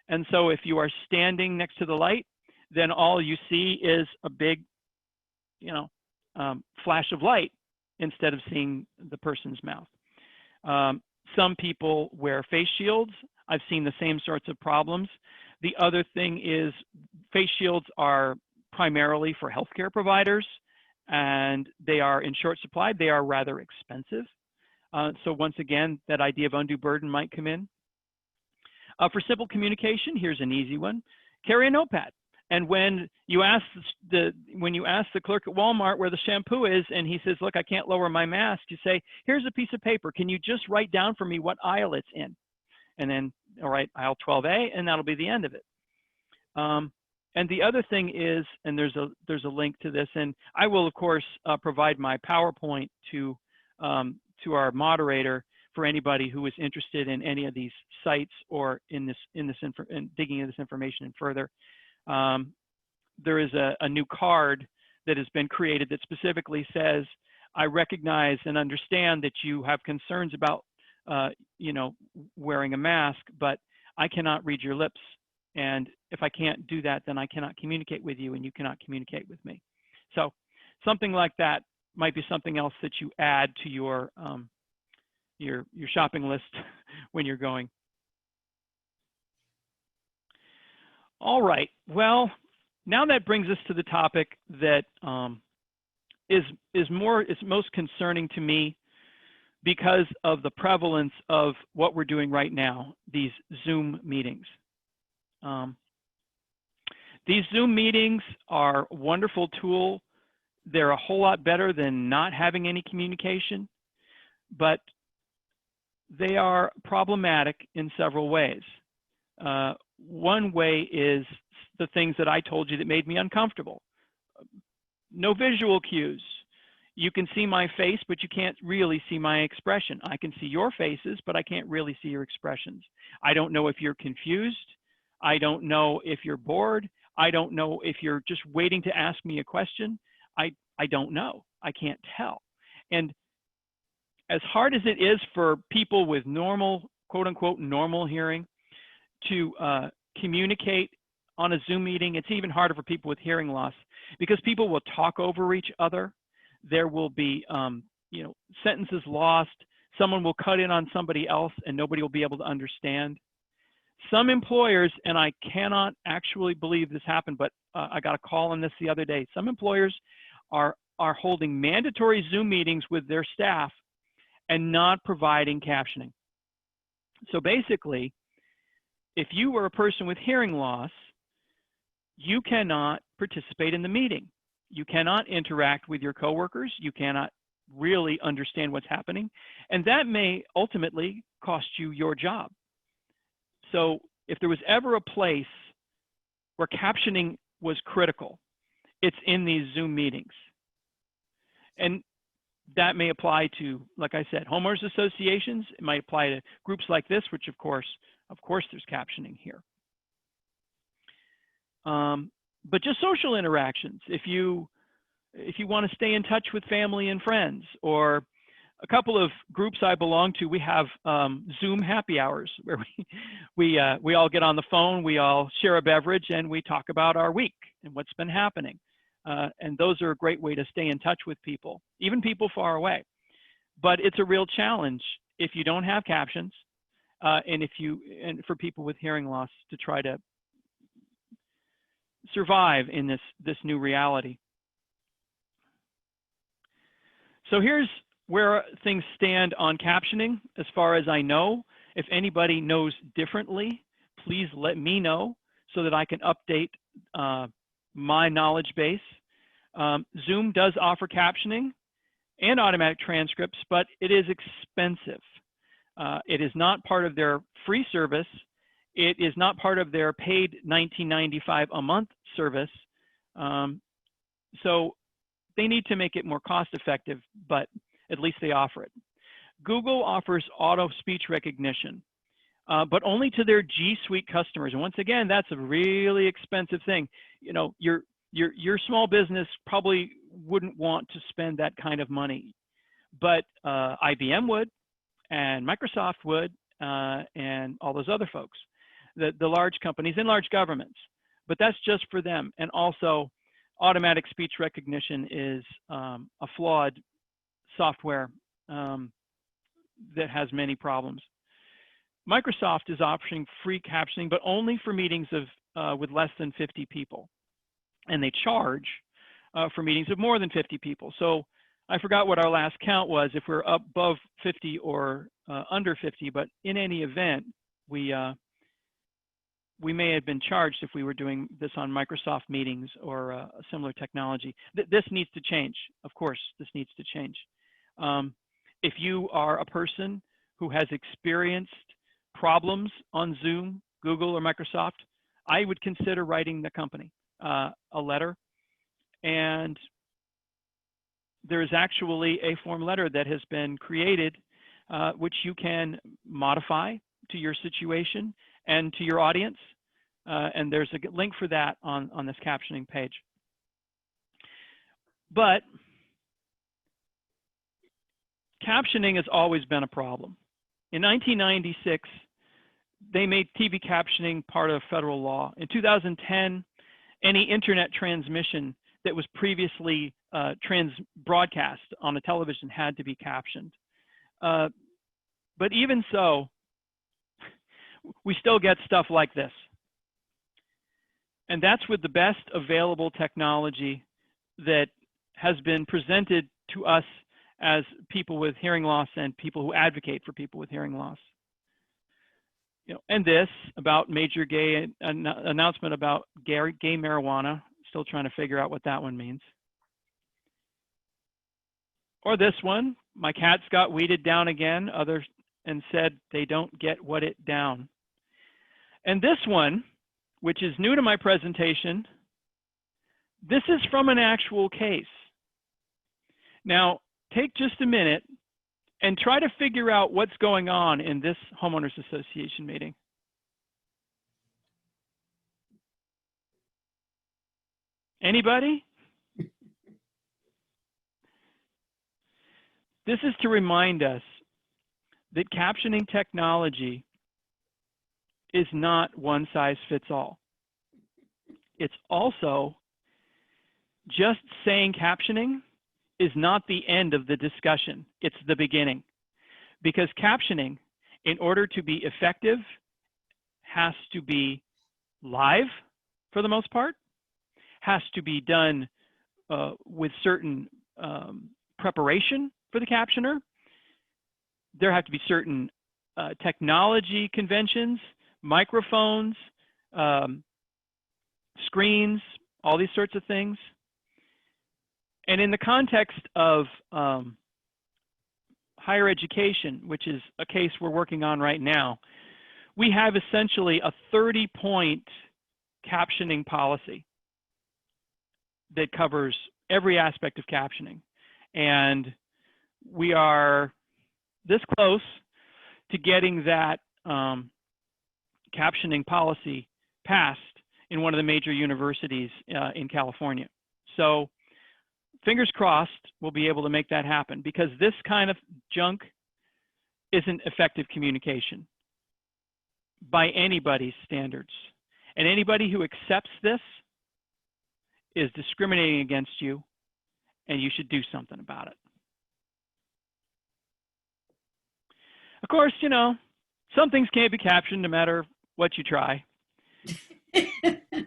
And so if you are standing next to the light, then all you see is a big, flash of light instead of seeing the person's mouth. Some people wear face shields. I've seen the same sorts of problems. The other thing is face shields are primarily for healthcare providers, and they are in short supply. They are rather expensive. So once again, that idea of undue burden might come in. For simple communication, here's an easy one. Carry a notepad. And when you ask the clerk at Walmart where the shampoo is, and he says, look, I can't lower my mask, you say, here's a piece of paper. Can you just write down for me what aisle it's in? And then, all right, aisle 12A, and that'll be the end of it. And the other thing is, and there's a link to this, and I will, of course, provide my PowerPoint to our moderator for anybody who is interested in any of these sites or in digging into this information and further. There is a new card that has been created that specifically says, I recognize and understand that you have concerns about, wearing a mask, but I cannot read your lips. And if I can't do that, then I cannot communicate with you and you cannot communicate with me. So something like that might be something else that you add to your shopping list when you're going. All right, well, now that brings us to the topic that is most concerning to me because of the prevalence of what we're doing right now, these Zoom meetings. These Zoom meetings are a wonderful tool. They're a whole lot better than not having any communication, but they are problematic in several ways. One way is the things that I told you that made me uncomfortable. No visual cues. You can see my face, but you can't really see my expression. I can see your faces, but I can't really see your expressions. I don't know if you're confused. I don't know if you're bored. I don't know if you're just waiting to ask me a question. I don't know. I can't tell. And as hard as it is for people with normal, quote unquote, normal hearing to communicate on a Zoom meeting, it's even harder for people with hearing loss because people will talk over each other. There will be, sentences lost. Someone will cut in on somebody else and nobody will be able to understand. Some employers, and I cannot actually believe this happened, but I got a call on this the other day. Some employers are holding mandatory Zoom meetings with their staff and not providing captioning. So basically, if you were a person with hearing loss, you cannot participate in the meeting. You cannot interact with your coworkers. You cannot really understand what's happening. And that may ultimately cost you your job. So if there was ever a place where captioning was critical, it's in these Zoom meetings. And that may apply to, like I said, homeowners associations. It might apply to groups like this, which of course there's captioning here. But just social interactions. If you want to stay in touch with family and friends, or a couple of groups I belong to, we have Zoom happy hours where we all get on the phone, we all share a beverage, and we talk about our week and what's been happening. And those are a great way to stay in touch with people, even people far away. But it's a real challenge if you don't have captions, and for people with hearing loss to try to survive in this new reality. So here's where things stand on captioning as far as I know. If anybody knows differently, please let me know so that I can update my knowledge base. Zoom does offer captioning and automatic transcripts, but it is expensive. It is not part of their free service. It is not part of their paid $19.95 a month service. So they need to make it more cost effective, but at least they offer it. Google offers auto speech recognition, but only to their G Suite customers. And once again, that's a really expensive thing. You know, your small business probably wouldn't want to spend that kind of money, but IBM would, and Microsoft would, and all those other folks, the large companies and large governments. But that's just for them. And also, automatic speech recognition is a flawed software that has many problems. Microsoft is offering free captioning, but only for meetings with less than 50 people. And they charge for meetings of more than 50 people. So I forgot what our last count was, if we're above 50 or under 50, but in any event, we may have been charged if we were doing this on Microsoft meetings or a similar technology. This needs to change. Of course, this needs to change. If you are a person who has experienced problems on Zoom, Google, or Microsoft, I would consider writing the company a letter. And there is actually a form letter that has been created which you can modify to your situation and to your audience. And there's a link for that on this captioning page. But captioning has always been a problem. In 1996, they made TV captioning part of federal law. In 2010, any internet transmission that was previously broadcast on a television had to be captioned. But even so, we still get stuff like this. And that's with the best available technology that has been presented to us as people with hearing loss and people who advocate for people with hearing loss. You know, and this about major gay announcement about gay marijuana. Still trying to figure out what that one means. Or this one, my cats got weeded down again. Others and said they don't get what it down. And this one, which is new to my presentation, this is from an actual case. Now, take just a minute and try to figure out what's going on in this homeowners association meeting. Anybody? This is to remind us that captioning technology is not one size fits all. It's also just saying captioning is not the end of the discussion. It's the beginning. Because captioning, in order to be effective, has to be live for the most part, has to be done with certain preparation for the captioner. There have to be certain technology conventions, microphones, screens, all these sorts of things. And in the context of higher education, which is a case we're working on right now, we have essentially a 30-point captioning policy that covers every aspect of captioning. And we are this close to getting that captioning policy passed in one of the major universities in California. So fingers crossed we'll be able to make that happen, because this kind of junk isn't effective communication by anybody's standards. And anybody who accepts this is discriminating against you, and you should do something about it. Of course, you know, some things can't be captioned no matter what you try.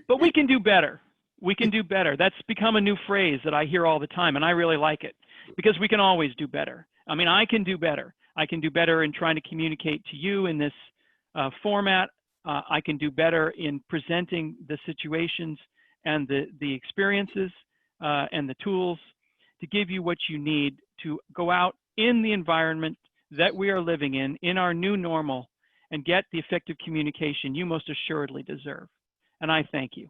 But we can do better. We can do better. That's become a new phrase that I hear all the time, and I really like it, because we can always do better. I mean, I can do better. I can do better in trying to communicate to you in this format. I can do better in presenting the situations and the experiences and the tools to give you what you need to go out in the environment that we are living in our new normal, and get the effective communication you most assuredly deserve. And I thank you.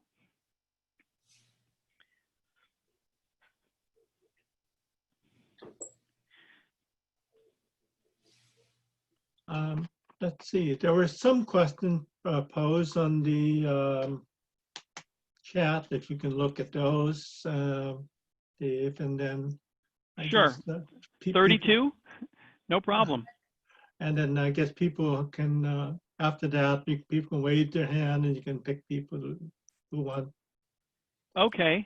Let's see, there were some questions posed on the chat, if you can look at those, Dave, and then I Sure. guess, 32? No problem. And then I guess people can, after that, people can wave their hand and you can pick people who want. Okay.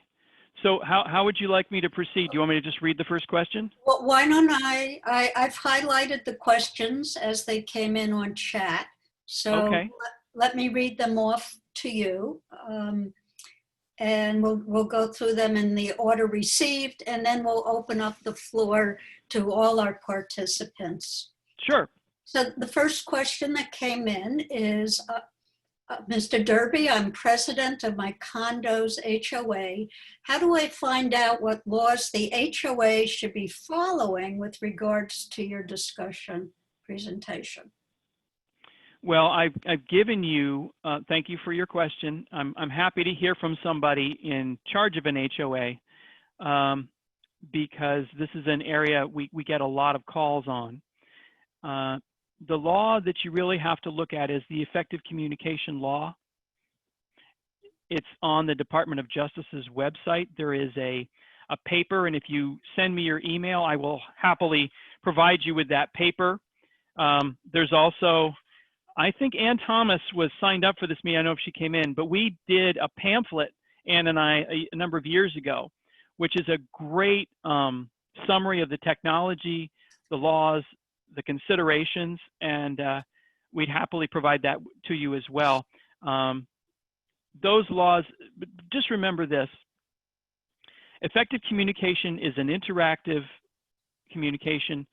So how would you like me to proceed? Do you want me to just read the first question? Well, why don't I've highlighted the questions as they came in on chat. So Okay. let me read them off to you. And we'll go through them in the order received, and then we'll open up the floor to all our participants. Sure. So the first question that came in is, Mr. Derby, I'm president of my condo's HOA. How do I find out what laws the HOA should be following with regards to your discussion presentation? Well, I've given you, thank you for your question. I'm happy to hear from somebody in charge of an HOA, because this is an area we get a lot of calls on. The law that you really have to look at is the effective communication law. It's on the Department of Justice's website. There is a paper, and if you send me your email, I will happily provide you with that paper. There's also, I think Ann Thomas was signed up for this meeting. I don't know if she came in, but we did a pamphlet, Ann and I, a number of years ago, which is a great summary of the technology, the laws, the considerations, and we'd happily provide that to you as well. Those laws, just remember this: effective communication is an interactive communication,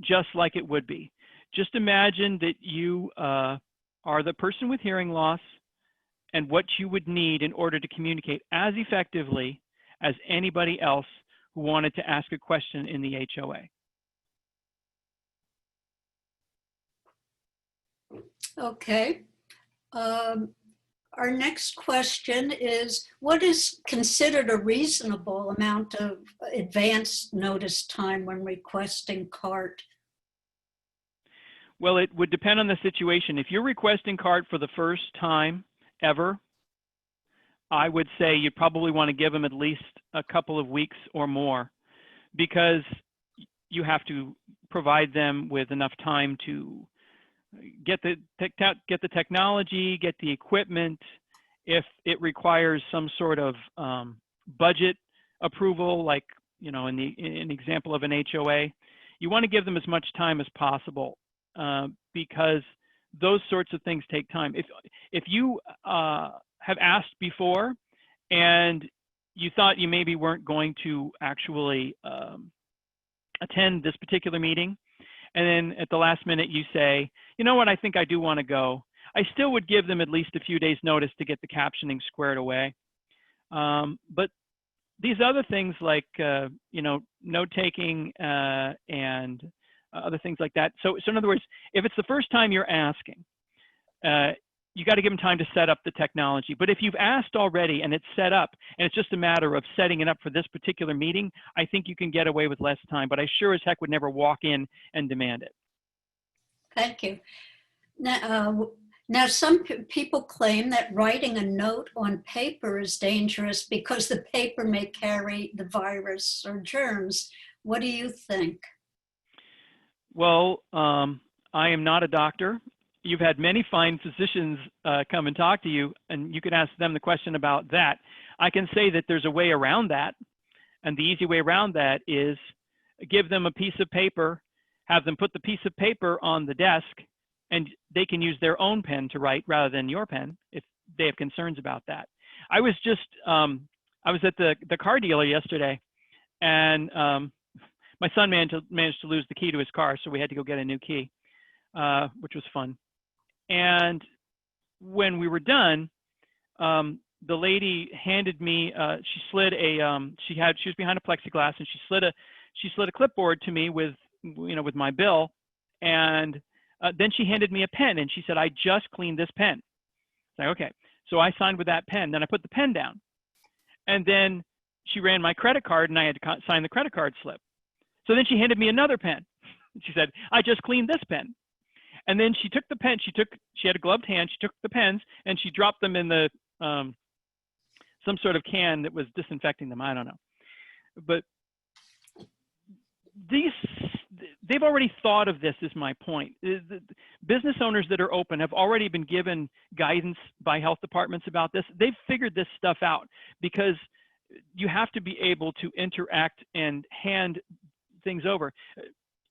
just like it would be. Just imagine that you are the person with hearing loss, and what you would need in order to communicate as effectively as anybody else who wanted to ask a question in the HOA. Okay. Our next question is, what is considered a reasonable amount of advance notice time when requesting CART? Well, it would depend on the situation. If you're requesting CART for the first time ever, I would say you probably want to give them at least a couple of weeks or more, because you have to provide them with enough time to get the technology, get the equipment. If it requires some sort of budget approval, like in the example of an HOA, you want to give them as much time as possible because those sorts of things take time. If you have asked before and you thought you maybe weren't going to actually attend this particular meeting, and then at the last minute you say, you know what, I think I do want to go, I still would give them at least a few days notice to get the captioning squared away. But these other things like, note-taking and other things like that. So in other words, if it's the first time you're asking, you got to give them time to set up the technology. But if you've asked already and it's set up and it's just a matter of setting it up for this particular meeting, I think you can get away with less time, but I sure as heck would never walk in and demand it. Thank you. Now some people claim that writing a note on paper is dangerous because the paper may carry the virus or germs. What do you think? Well, I am not a doctor. You've had many fine physicians come and talk to you, and you can ask them the question about that. I can say that there's a way around that, and the easy way around that is give them a piece of paper, have them put the piece of paper on the desk, and they can use their own pen to write rather than your pen if they have concerns about that. I was just, I was at the car dealer yesterday, and my son managed to lose the key to his car, so we had to go get a new key, which was fun. And when we were done, the lady handed me, she slid a, she was behind a plexiglass, and she slid a clipboard to me with my bill, and then she handed me a pen, and she said, I just cleaned this pen. Like, okay. So I signed with that pen. Then I put the pen down. And then she ran my credit card, and I had to sign the credit card slip. So then she handed me another pen. She said, I just cleaned this pen. And then she took the pen, she had a gloved hand, she took the pens, and she dropped them in the, some sort of can that was disinfecting them. I don't know. But they've already thought of this, is my point. The business owners that are open have already been given guidance by health departments about this. They've figured this stuff out because you have to be able to interact and hand things over.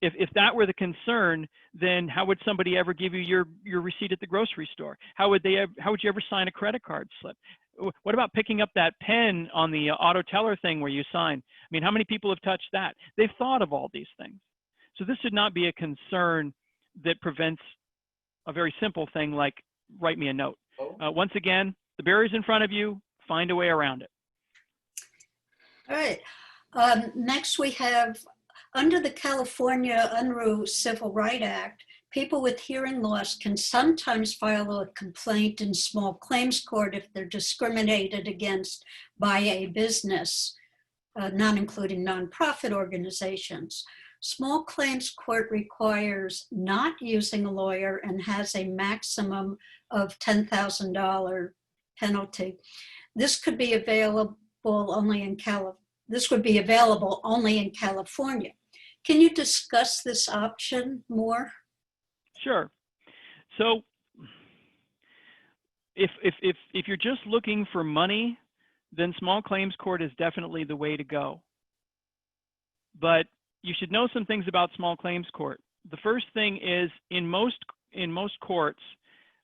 If that were the concern, then how would somebody ever give you your receipt at the grocery store? How would you ever sign a credit card slip? What about picking up that pen on the auto teller thing where you sign? I mean, how many people have touched that? They've thought of all these things. So this should not be a concern that prevents a very simple thing like write me a note. Once again, the barrier's in front of you, find a way around it. All right. Next we have, under the California Unruh Civil Rights Act, people with hearing loss can sometimes file a complaint in small claims court if they're discriminated against by a business, not including nonprofit organizations. Small claims court requires not using a lawyer and has a maximum of $10,000 penalty. This could be available only in California. Can you discuss this option more? Sure. So if you're just looking for money, then small claims court is definitely the way to go. But you should know some things about small claims court. The first thing is, in most courts,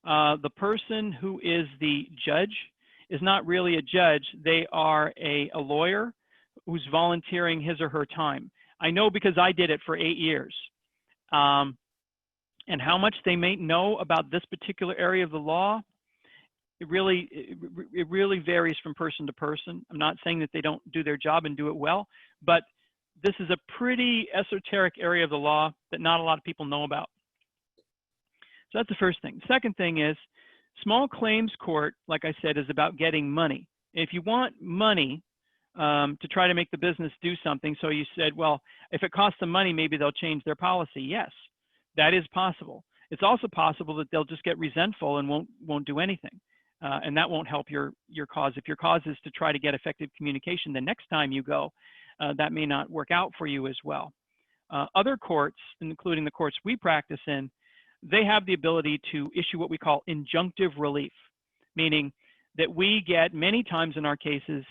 the person who is the judge is not really a judge. They are a lawyer who's volunteering his or her time. I know because I did it for 8 years. And how much they may know about this particular area of the law, it really varies from person to person. I'm not saying that they don't do their job and do it well, but this is a pretty esoteric area of the law that not a lot of people know about. So that's the first thing. Second thing is, small claims court, like I said, is about getting money. If you want money to try to make the business do something, so you said, well, if it costs them money, maybe they'll change their policy. Yes, that is possible. It's also possible that they'll just get resentful and won't do anything. And that won't help your cause. If your cause is to try to get effective communication, the next time you go, that may not work out for you as well. Other courts, including the courts we practice in, they have the ability to issue what we call injunctive relief, meaning that we get many times in our cases,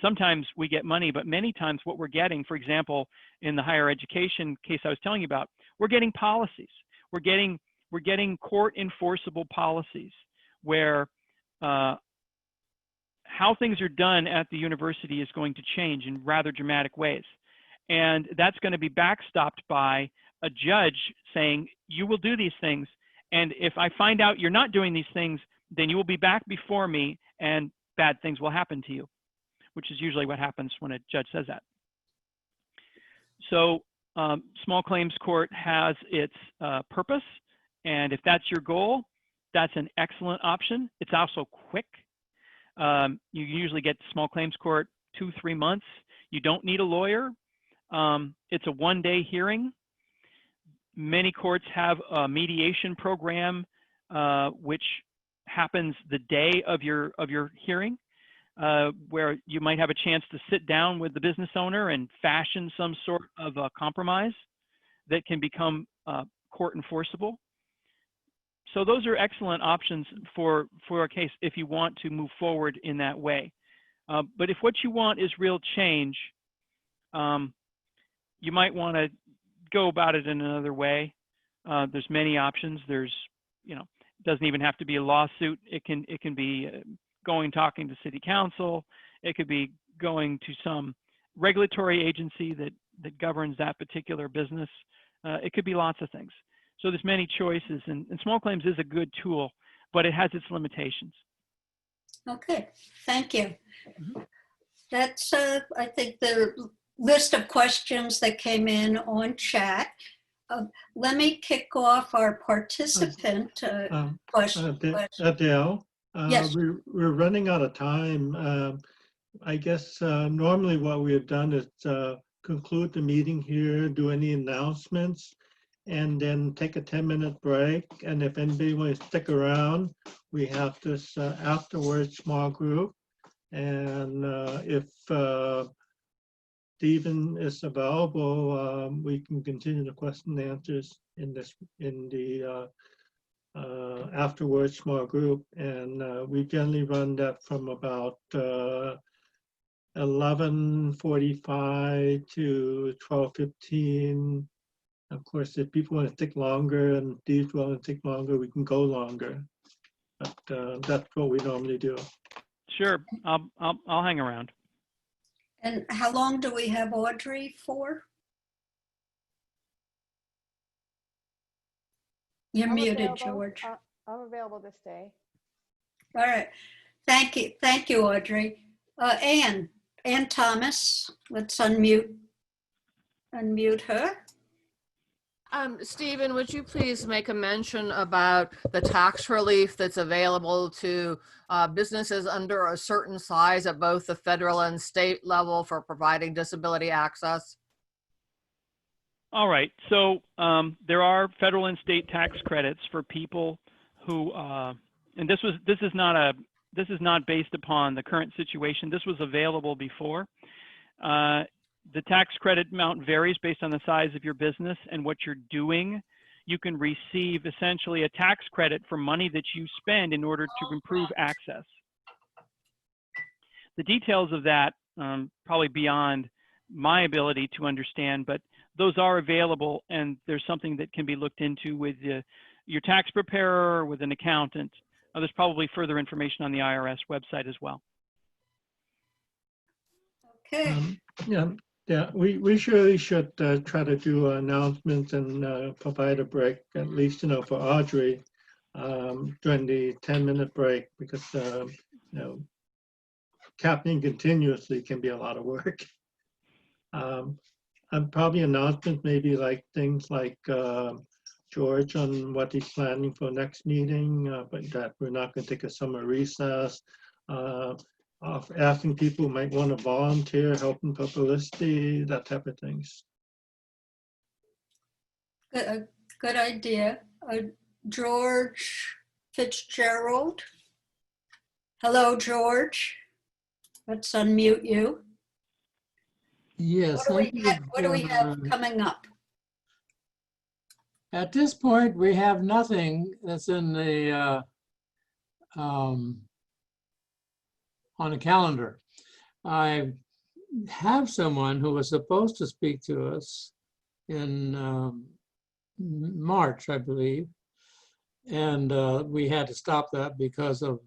sometimes we get money, but many times what we're getting, for example, in the higher education case I was telling you about, we're getting policies. We're getting court enforceable policies where how things are done at the university is going to change in rather dramatic ways. And that's going to be backstopped by a judge saying, you will do these things. And if I find out you're not doing these things, then you will be back before me and bad things will happen to you, which is usually what happens when a judge says that. So small claims court has its purpose. And if that's your goal, that's an excellent option. It's also quick. You usually get small claims court 2-3 months. You don't need a lawyer. It's a one-day hearing. Many courts have a mediation program, which happens the day of your hearing, where you might have a chance to sit down with the business owner and fashion some sort of a compromise that can become court enforceable. So those are excellent options for a case if you want to move forward in that way. But if what you want is real change, you might want to go about it in another way. There's many options. There's, it doesn't even have to be a lawsuit. It can be talking to city council. It could be going to some regulatory agency that governs that particular business. It could be lots of things. So there's many choices, and small claims is a good tool, but it has its limitations. Okay, thank you. Mm-hmm. That's, I think, the list of questions that came in on chat. Let me kick off our participant question. Adele, Yes. we're running out of time. I guess normally what we have done is conclude the meeting here, do any announcements, and then take a 10-minute break. And if anybody wants to stick around, we have this afterwards small group. And if Stephen is available, we can continue the question and answers in the afterwards small group. And we generally run that from about 11:45 to 12:15. Of course, if people want to stick longer and these want to take longer, we can go longer. But that's what we normally do. Sure, I'll hang around. And how long do we have Audrey for? You're muted, George. I'm available to stay. All right. Thank you, Audrey. Ann Thomas, let's unmute her. Stephen, would you please make a mention about the tax relief that's available to businesses under a certain size at both the federal and state level for providing disability access? All right. So there are federal and state tax credits for people who, and this is not based upon the current situation. This was available before. The tax credit amount varies based on the size of your business and what you're doing. You can receive essentially a tax credit for money that you spend in order to improve access. The details of that probably beyond my ability to understand, but those are available, and there's something that can be looked into with your tax preparer or with an accountant. There's probably further information on the IRS website as well. Okay. Yeah, we surely should try to do announcements and provide a break, at least, for Audrey during the 10-minute break, because, captioning continuously can be a lot of work. And probably announcements, maybe like things like George on what he's planning for next meeting, but that we're not going to take a summer recess. Asking people who might want to volunteer, helping publicity, that type of things. Good idea. George Fitzgerald. Hello, George. Let's unmute you. Yes, What do thank we you. have, what do we have coming up? At this point, we have nothing that's in the on the calendar. I have someone who was supposed to speak to us in March, I believe. And we had to stop that because of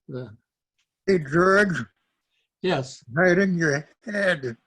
the, Hey, George, yes, right in your head.